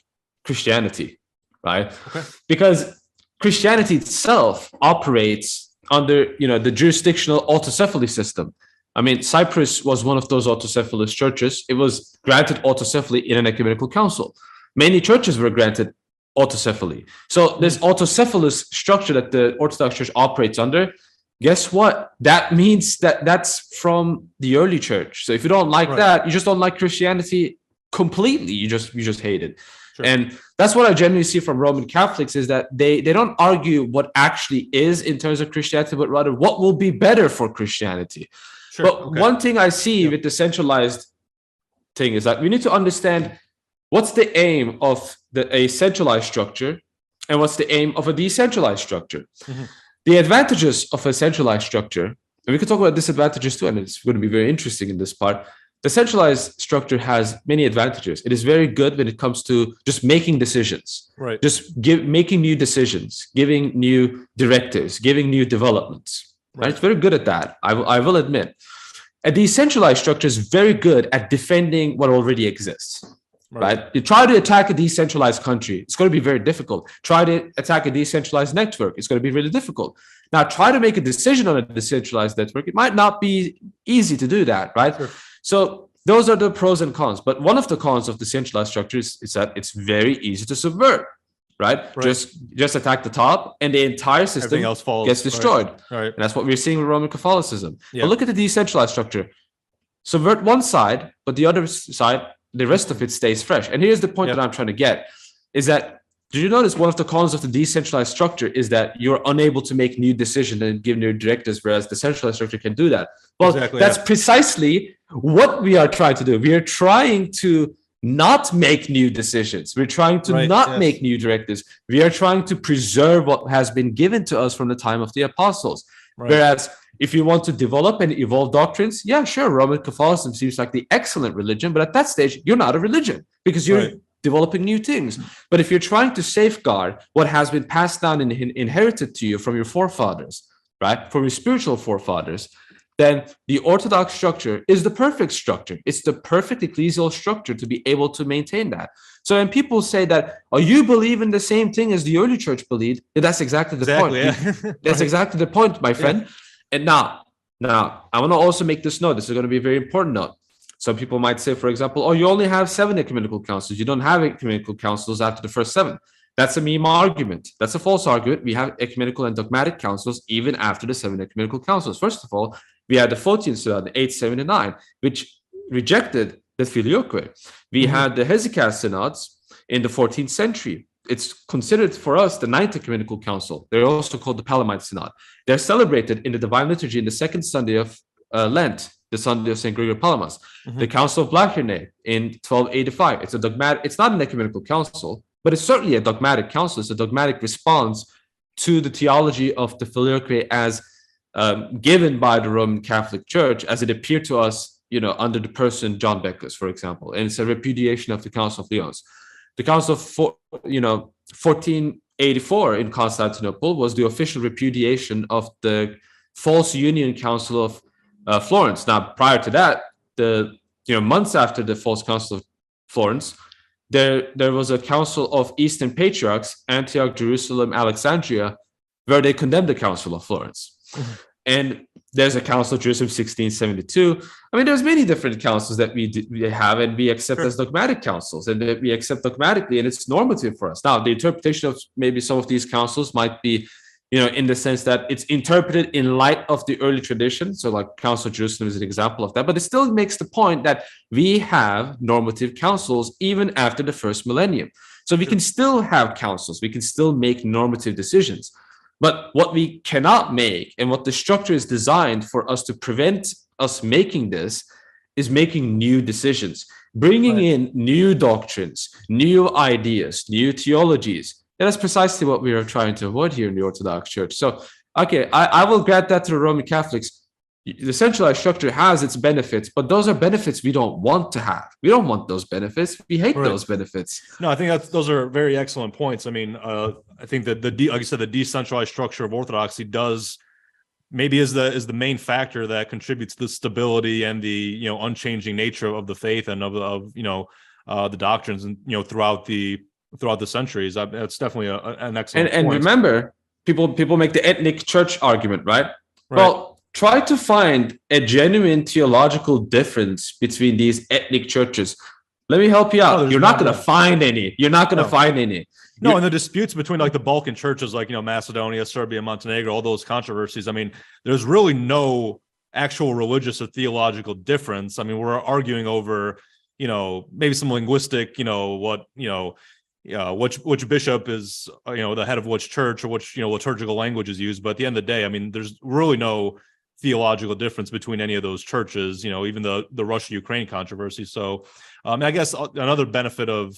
Christianity, right? Okay. Because Christianity itself operates under, the jurisdictional autocephaly system. I mean, Cyprus was one of those autocephalous churches. It was granted autocephaly in an ecumenical council. Many churches were granted autocephaly. So this autocephalous structure that the Orthodox Church operates under, guess what? That means that's from the early church. So if you don't like that, you just don't like Christianity completely. You just hate it. Sure. And that's what I generally see from Roman Catholics, is that they don't argue what actually is in terms of Christianity, but rather what will be better for Christianity. Sure. But one thing I see with the centralized thing is that we need to understand what's the aim of a centralized structure and what's the aim of a decentralized structure. Mm-hmm. The advantages of a centralized structure, and we could talk about disadvantages too, and it's going to be very interesting in this part. The centralized structure has many advantages. It is very good when it comes to just making decisions, right? Just making new decisions, giving new directives, giving new developments. Right? It's very good at that. I will admit. A decentralized structure is very good at defending what already exists. Right? You try to attack a decentralized country, it's going to be very difficult. Try to attack a decentralized network, it's going to be really difficult. Now, try to make a decision on a decentralized network, it might not be easy to do that, right? Sure. So those are the pros and cons. But one of the cons of decentralized structure is that it's very easy to subvert, right? Just attack the top and the entire system gets destroyed. Right. And that's what we're seeing with Roman Catholicism. Yeah. But look at the decentralized structure. Subvert one side, but the other side, the rest of it stays fresh. And here's the point that I'm trying to get, is that, did you notice one of the cons of the decentralized structure is that you're unable to make new decisions and give new directives, whereas the centralized structure can do that? Well, that's precisely what we are trying to do. We are trying to not make new decisions. We're trying to not make new directives. We are trying to preserve what has been given to us from the time of the apostles. Whereas if you want to develop and evolve doctrines, yeah, sure, Roman Catholicism seems like the excellent religion, but at that stage, you're not a religion because you're developing new things. But if you're trying to safeguard what has been passed down and inherited to you from your forefathers, right, from your spiritual forefathers, then the Orthodox structure is the perfect structure. It's the perfect ecclesial structure to be able to maintain that. So when people say that, oh, you believe in the same thing as the early church believed, that's exactly the point. Yeah. That's exactly the point, my friend. Yeah. And now, I want to also make this note. This is going to be a very important note. Some people might say, for example, oh, you only have 7 ecumenical councils. You don't have ecumenical councils after the first 7. That's a meme argument. That's a false argument. We have ecumenical and dogmatic councils even after the 7 ecumenical councils. First of all, we had the Photian Synod, the 879, which rejected the filioque. We had the Hezekiah Synods in the 14th century. It's considered for us the 9th ecumenical council. They're also called the Palamite Synod. They're celebrated in the Divine Liturgy in the second Sunday of Lent, the Sunday of St. Gregory of Palamas. The Council of Blacherne in 1285. It's a dogmatic. It's not an ecumenical council, but it's certainly a dogmatic council. It's a dogmatic response to the theology of the filioque as given by the Roman Catholic Church, as it appeared to us, under the person John Beckus, for example. And it's a repudiation of the Council of Lyons. The Council of 1484 in Constantinople was the official repudiation of the False Union Council of Florence. Now, prior to that, months after the False Council of Florence, there was a council of Eastern Patriarchs, Antioch, Jerusalem, Alexandria, where they condemned the Council of Florence. And there's a Council of Jerusalem 1672. I mean, there's many different councils that we have and we accept as dogmatic councils and that we accept dogmatically, and it's normative for us. Now, the interpretation of maybe some of these councils might be, in the sense that it's interpreted in light of the early tradition. So like Council of Jerusalem is an example of that, but it still makes the point that we have normative councils even after the first millennium. So we can still have councils, we can still make normative decisions. But what we cannot make, and what the structure is designed for us to prevent us making this, is making new decisions, bringing in new doctrines, new ideas, new theologies. And that's precisely what we are trying to avoid here in the Orthodox Church. So, okay, I will grant that to the Roman Catholics. The centralized structure has its benefits, but those are benefits we don't want to have. We don't want those benefits. We hate those benefits. No, I think those are very excellent points. I mean, I think that like I said, the decentralized structure of Orthodoxy is the main factor that contributes to the stability and the unchanging nature of the faith and of the doctrines and throughout the centuries. That's definitely an excellent point. And remember, people make the ethnic church argument, right? Well, try to find a genuine theological difference between these ethnic churches. Let me help you out. You're not going to find any. You're not going to find any. No, and the disputes between like the Balkan churches, like Macedonia, Serbia, Montenegro, all those controversies. I mean, there's really no actual religious or theological difference. I mean, we're arguing over, maybe some linguistic, which bishop is, the head of which church or which liturgical language is used. But at the end of the day, I mean, there's really no theological difference between any of those churches, even the Russia-Ukraine controversy. So I guess another benefit of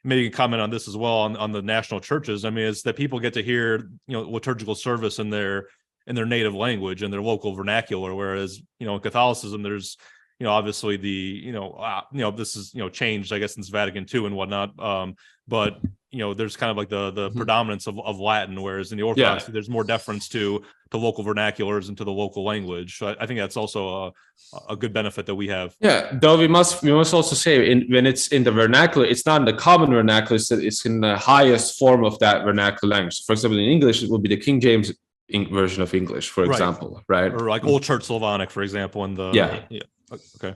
maybe comment on this as well on the national churches, I mean, is that people get to hear, liturgical service in their native language and their local vernacular. Whereas, in Catholicism, there's, obviously this is, changed, I guess, since Vatican II and whatnot. But, there's kind of like the predominance of Latin, whereas in the Orthodox, there's more deference to local vernaculars and to the local language. So I think that's also a good benefit that we have. Yeah, though we must also say when it's in the vernacular, it's not in the common vernacular, it's in the highest form of that vernacular language. For example, in English, it will be the King James version of English, for example, right? Or like Old Church Slavonic, for example, in the okay.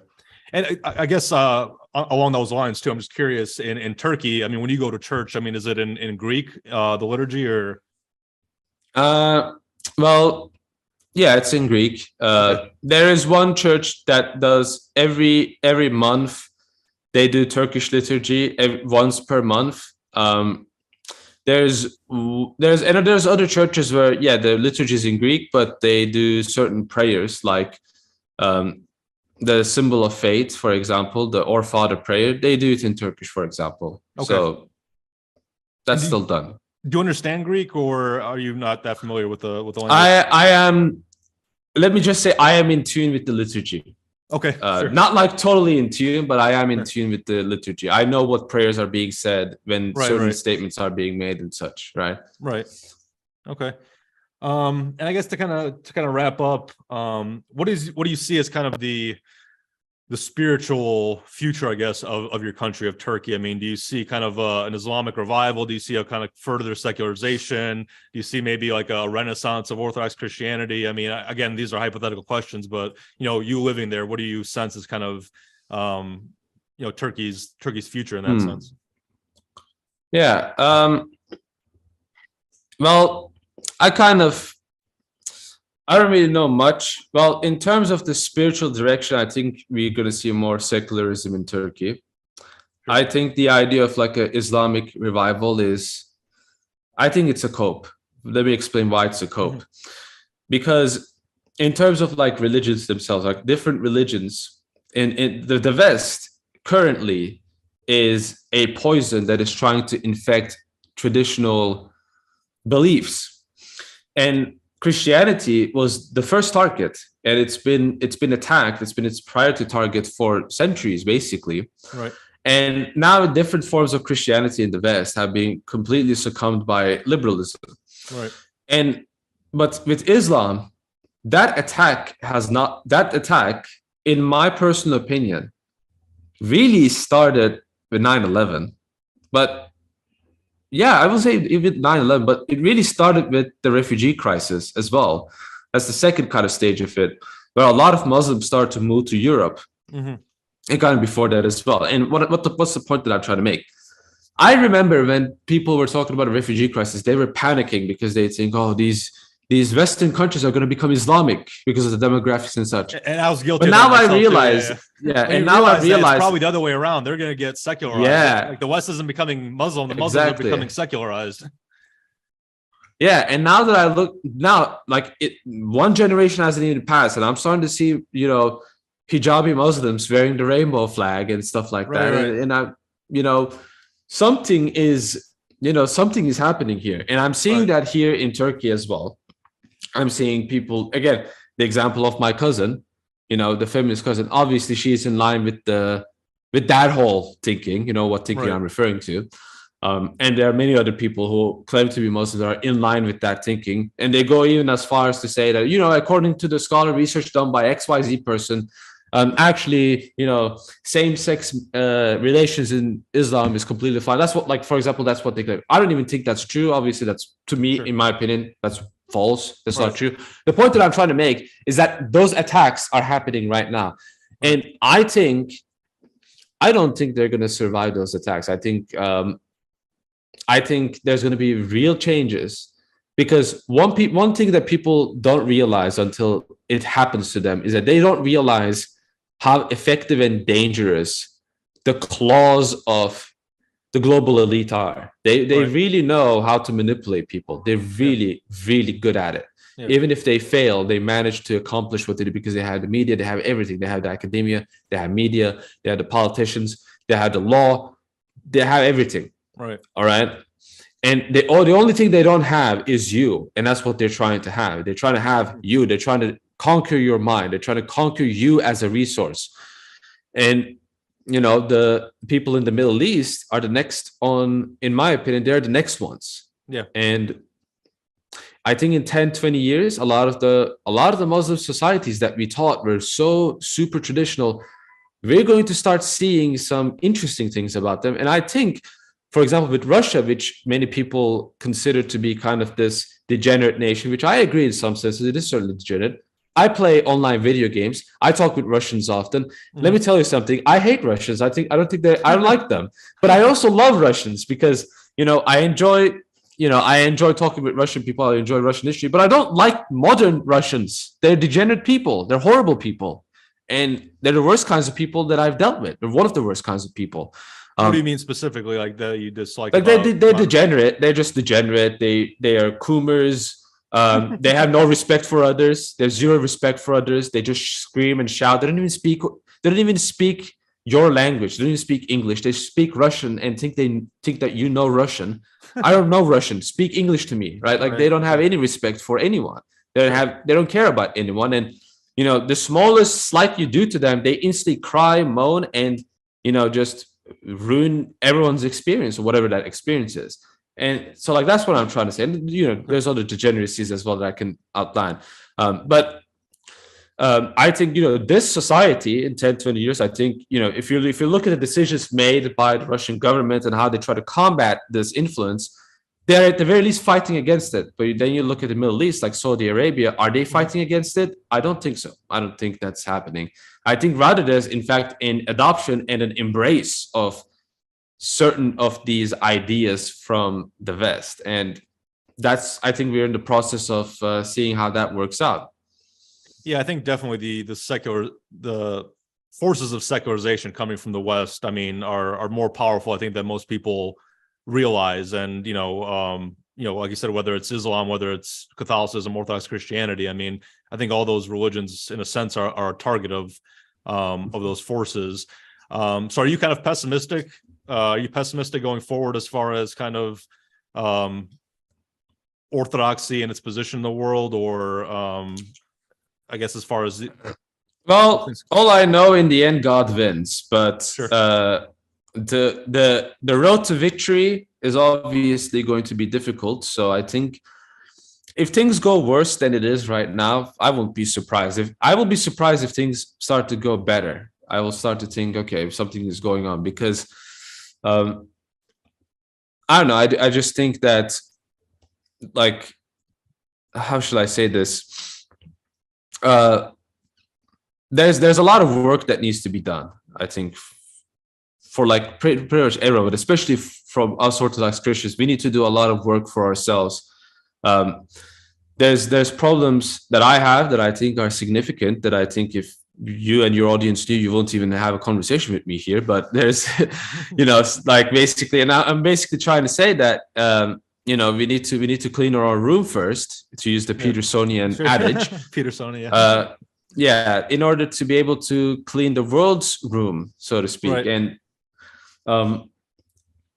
And I guess along those lines too, I'm just curious, in Turkey, I mean, when you go to church, I mean, is it in Greek, the liturgy, or? Well, yeah, it's in Greek. There is one church that does every month. They do Turkish liturgy once per month. There's other churches where the liturgy is in Greek, but they do certain prayers like the symbol of faith, for example, the Our Father prayer. They do it in Turkish, for example. Okay. So that's still done. Do you understand Greek, or are you not that familiar with the language? I am. Let me just say, I am in tune with the liturgy. Okay, sure. Not like totally in tune, but I am in tune with the liturgy. I know what prayers are being said when certain statements are being made and such. Right. Okay. And I guess to kind of wrap up, what do you see as kind of the spiritual future, I guess, of your country, of Turkey? I mean, do you see kind of an Islamic revival? Do you see a kind of further secularization? Do you see maybe like a renaissance of Orthodox Christianity? I mean, again, these are hypothetical questions, but you living there, what do you sense as kind of Turkey's future in that sense? Yeah. Well, I don't really know much. Well, in terms of the spiritual direction, I think we're going to see more secularism in Turkey. I think the idea of like an Islamic revival I think it's a cope. Let me explain why it's a cope. Because in terms of like religions themselves, like different religions in the West currently is a poison that is trying to infect traditional beliefs. And Christianity was the first target, and it's been attacked. It's been its priority target for centuries, basically. Right. And now different forms of Christianity in the West have been completely succumbed by liberalism. Right. But with Islam, that attack, in my personal opinion, really started with 9/11. But yeah, I would say even 9/11, but it really started with the refugee crisis as well. That's the second kind of stage of it, where a lot of Muslims start to move to Europe. Mhm. And kind of before that as well. And what's the point that I'm trying to make? I remember when people were talking about a refugee crisis, they were panicking because they think, oh, these Western countries are going to become Islamic because of the demographics and such. And I was guilty But of that now I myself too. realize, Yeah. and now I That it's realize, probably the other way around. They're going to get secularized. yeah, Like the West isn't becoming Muslim, the Muslims are exactly. becoming secularized. Yeah, and now that I look now, like one generation hasn't even passed, and I'm starting to see, hijabi Muslims wearing the rainbow flag and stuff like that. Right. And I, you know, something is, something is happening here, and I'm seeing that here in Turkey as well. I'm seeing people again. The example of my cousin, the feminist cousin. Obviously, she is in line with that whole thinking. You know what thinking I'm referring to. And there are many other people who claim to be Muslims that are in line with that thinking. And they go even as far as to say that, according to the scholar research done by XYZ person, actually, same-sex relations in Islam is completely fine. That's what, like, for example, that's what they claim. I don't even think that's true. Obviously, that's, to me, in my opinion, that's false. That's not true. The point that I'm trying to make is that those attacks are happening right now. And I don't think they're going to survive those attacks. I think there's going to be real changes, because one thing that people don't realize until it happens to them is that they don't realize how effective and dangerous the claws of the global elite are. They really know how to manipulate people. They're really, really good at it. Yeah. Even if they fail, they manage to accomplish what they do because they have the media, they have everything. They have the academia, they have media, they have the politicians, they have the law, they have everything. Right. All right. And the only thing they don't have is you. And that's what they're trying to have. They're trying to have you. They're trying to conquer your mind. They're trying to conquer you as a resource. And, the people in the Middle East are the next in my opinion, they're the next ones. Yeah. And I think in 10, 20 years, a lot of the Muslim societies that we taught were so super traditional, we're going to start seeing some interesting things about them. And I think, for example, with Russia, which many people consider to be kind of this degenerate nation, which I agree in some senses, it is certainly degenerate. I play online video games. I talk with Russians often. Let me tell you something. I hate Russians. I don't like them. But I also love Russians because, I enjoy talking with Russian people. I enjoy Russian history, but I don't like modern Russians. They're degenerate people. They're horrible people. And they're the worst kinds of people that I've dealt with. They're one of the worst kinds of people. What do you mean specifically? Like that you dislike? Like they're degenerate. They're just degenerate. They are coomers. They have no respect for others. There's zero respect for others. They just scream and shout. They don't even speak your language. They don't even speak English. They speak Russian and think that you know Russian. I don't know Russian. Speak English to me, right? Like they don't have any respect for anyone. They don't care about anyone. And the smallest slight you do to them, they instantly cry, moan, and just ruin everyone's experience or whatever that experience is. And so, like, that's what I'm trying to say. And there's other degeneracies as well that I can outline. But I think this society in 10, 20 years, I think if you look at the decisions made by the Russian government and how they try to combat this influence, they're at the very least fighting against it. But then you look at the Middle East, like Saudi Arabia, are they fighting against it? I don't think so. I don't think that's happening. I think rather there's, in fact, an adoption and an embrace of certain of these ideas from the West. And I think we're in the process of seeing how that works out. Yeah, I think definitely the forces of secularization coming from the West, I mean, are more powerful, I think, than most people realize. And like you said, whether it's Islam, whether it's Catholicism, Orthodox Christianity, I mean, I think all those religions in a sense are a target of those forces. So are you kind of pessimistic? Are you pessimistic going forward as far as kind of orthodoxy and its position in the world, or I guess as far as well, all I know, in the end, God wins. But the road to victory is obviously going to be difficult. So I think if things go worse than it is right now, I won't be surprised. I will be surprised if things start to go better. I will start to think, okay, something is going on, because I don't know. I just think that, like, how should I say this? There's a lot of work that needs to be done, I think, for like pretty much everyone, but especially from us Orthodox Christians. We need to do a lot of work for ourselves. Um, there's problems that I have that I think are significant, that I think if you and your audience knew, you won't even have a conversation with me here. But there's, like basically, and I'm basically trying to say that, we need to clean our room first, to use the Petersonian adage. Petersonian, yeah. Yeah, in order to be able to clean the world's room, so to speak. Right. And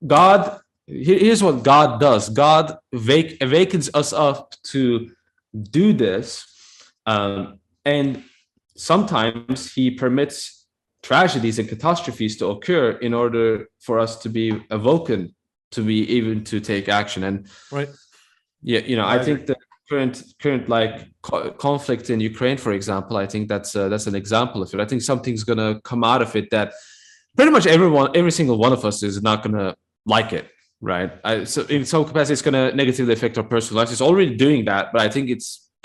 God, here's what God does. God awakens us up to do this, and sometimes he permits tragedies and catastrophes to occur in order for us to be awoken, to be even to take action. And right, yeah, I think the current like conflict in Ukraine, for example, I think that's an example of it. I think something's gonna come out of it that pretty much every single one of us is not gonna like it, right? So in some capacity, it's gonna negatively affect our personal lives. It's already doing that, but I think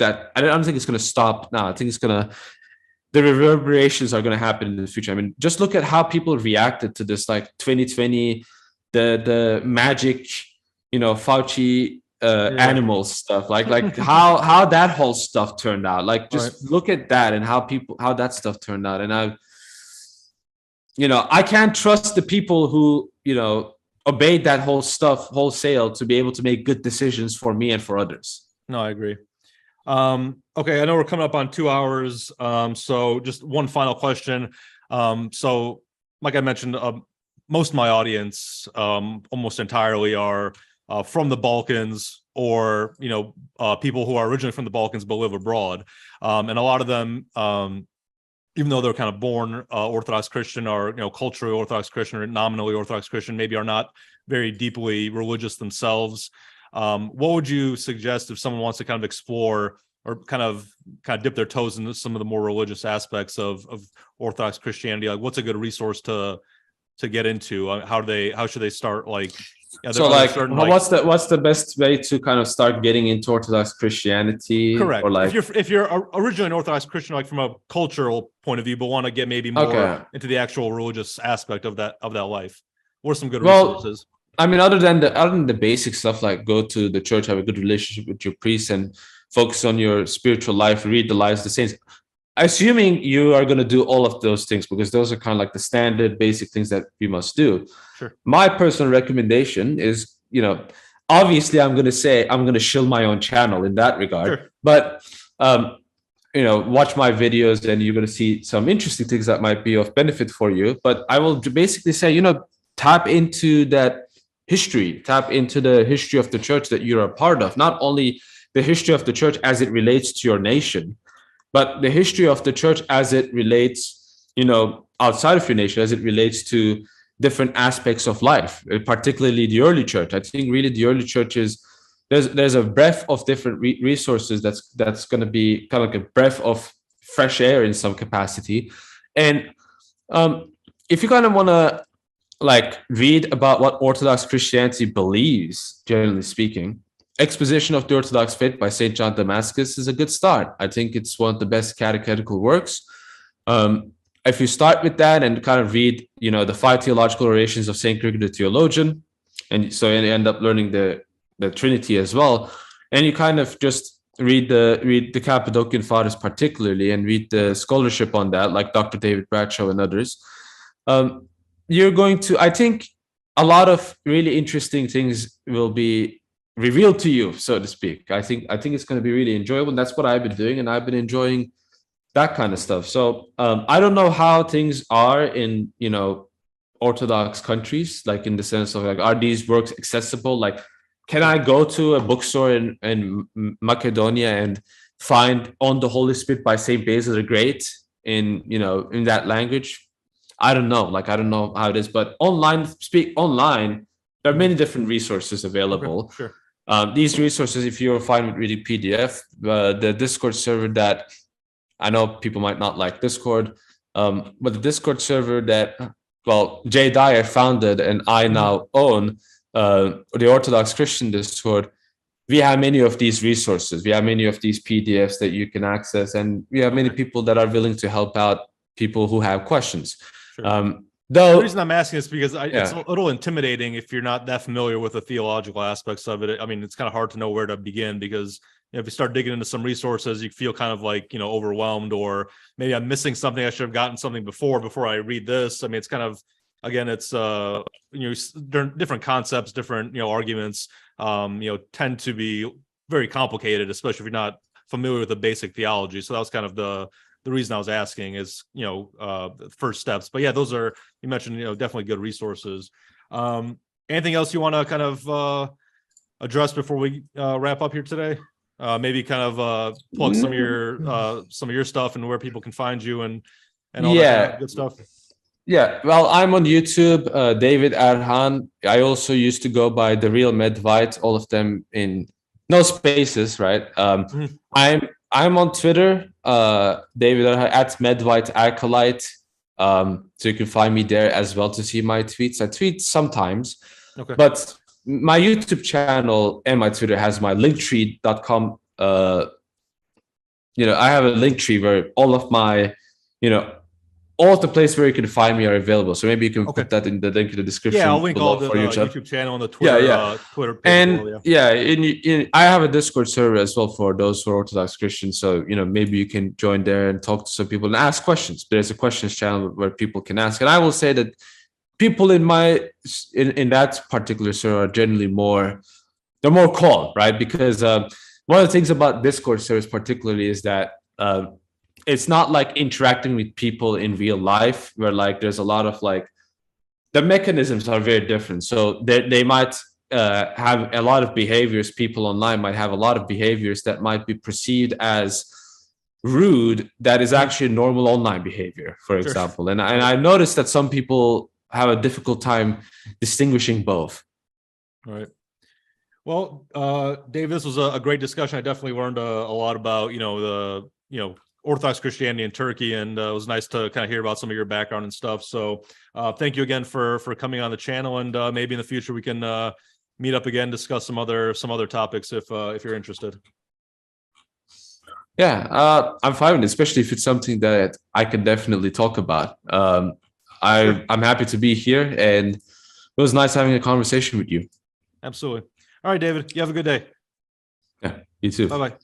I don't think it's gonna stop now. I think the reverberations are gonna happen in the future. I mean, just look at how people reacted to this, like 2020, the magic, Fauci animal stuff, like how that whole stuff turned out. Like, just look at that and how that stuff turned out. And I can't trust the people who obeyed that whole stuff wholesale to be able to make good decisions for me and for others. No, I agree. Okay, I know we're coming up on 2 hours. So just one final question. So like I mentioned, most of my audience, almost entirely, are from the Balkans, or people who are originally from the Balkans but live abroad, and a lot of them, even though they're kind of born Orthodox Christian, or culturally Orthodox Christian or nominally Orthodox Christian, maybe are not very deeply religious themselves. What would you suggest if someone wants to kind of explore or kind of dip their toes into some of the more religious aspects of Orthodox Christianity? Like, what's a good resource to get into? How should they start? Like, so like, what's the best way to kind of start getting into Orthodox Christianity? Correct. Or like, if you're originally an Orthodox Christian, like from a cultural point of view, but want to get maybe more into the actual religious aspect of that life, what are some good resources? I mean, other than the basic stuff, like go to the church, have a good relationship with your priest, and focus on your spiritual life, read the lives of the saints. Assuming you are going to do all of those things, because those are kind of like the standard basic things that we must do. Sure. My personal recommendation is, obviously I'm going to shill my own channel in that regard, sure. But, watch my videos and you're going to see some interesting things that might be of benefit for you. But I will basically say, tap into that history, tap into the history of the church that you're a part of, not only the history of the church as it relates to your nation, but the history of the church as it relates, outside of your nation, as it relates to different aspects of life, particularly the early church. I think really the early church there's a breadth of different resources that's going to be kind of like a breath of fresh air in some capacity. And if you kind of want to like read about what Orthodox Christianity believes, generally speaking, Exposition of the Orthodox Faith by St. John Damascus is a good start. I think it's one of the best catechetical works. If you start with that and kind of read, the 5 theological orations of St. Gregory the Theologian, and so you end up learning the Trinity as well, and you kind of just read the Cappadocian Fathers particularly, and read the scholarship on that, like Dr. David Bradshaw and others, you're going to, I think, a lot of really interesting things will be revealed to you, so to speak. I think it's going to be really enjoyable, and that's what I've been doing, and I've been enjoying that kind of stuff. So I don't know how things are in Orthodox countries, like in the sense of like, are these works accessible? Like, can I go to a bookstore in Macedonia and find On the Holy Spirit by Saint Basil the Great in that language? I don't know. Like, I don't know how it is, but online, there are many different resources available. Okay, sure. These resources, if you're fine with reading PDF, the Discord server that, I know people might not like Discord, but the Discord server that, Jay Dyer founded and I now own, the Orthodox Christian Discord, we have many of these resources. We have many of these PDFs that you can access, and we have many people that are willing to help out people who have questions. Sure. Though the reason I'm asking is because it's a little intimidating if you're not that familiar with the theological aspects of it. I mean, it's kind of hard to know where to begin because if you start digging into some resources, you feel kind of like, overwhelmed, or maybe I'm missing something. I should have gotten something before I read this. I mean, it's kind of, again, it's different concepts, different arguments, tend to be very complicated, especially if you're not familiar with the basic theology. So that was kind of the reason I was asking is, first steps. But yeah, those are, you mentioned, definitely good resources. Anything else you want to kind of address before we wrap up here today? Maybe kind of plug some of your stuff and where people can find you and all that kind of good stuff. Yeah, well, I'm on YouTube, David Erhan. I also used to go by The Real Medvite, all of them in no spaces, right? I'm on Twitter, David Erhan, at Medvite Acolyte. So you can find me there as well to see my tweets. I tweet sometimes, but my YouTube channel and my Twitter has my linktree.com. I have a link tree where all of my, all of the places where you can find me are available. So maybe you can put that in the link in the description. Yeah, I'll link all the YouTube channel and the Twitter. Twitter page. And I have a Discord server as well for those who are Orthodox Christians. So maybe you can join there and talk to some people and ask questions. There's a questions channel where people can ask. And I will say that people in that particular server are generally more calm, right? Because one of the things about Discord servers particularly is that it's not like interacting with people in real life, where like there's a lot of like the mechanisms are very different. So they might have a lot of behaviors. People online might have a lot of behaviors that might be perceived as rude. That is actually normal online behavior, for example. And I noticed that some people have a difficult time distinguishing both. Right. Well, Dave, this was a great discussion. I definitely learned a lot about the Orthodox Christianity in Turkey, and it was nice to kind of hear about some of your background and stuff. So thank you again for coming on the channel, and maybe in the future we can meet up again, discuss some other topics if you're interested. Yeah, I'm fine with it, especially if it's something that I can definitely talk about. I'm happy to be here, and it was nice having a conversation with you. Absolutely. All right, David, you have a good day. Yeah, you too. Bye-bye.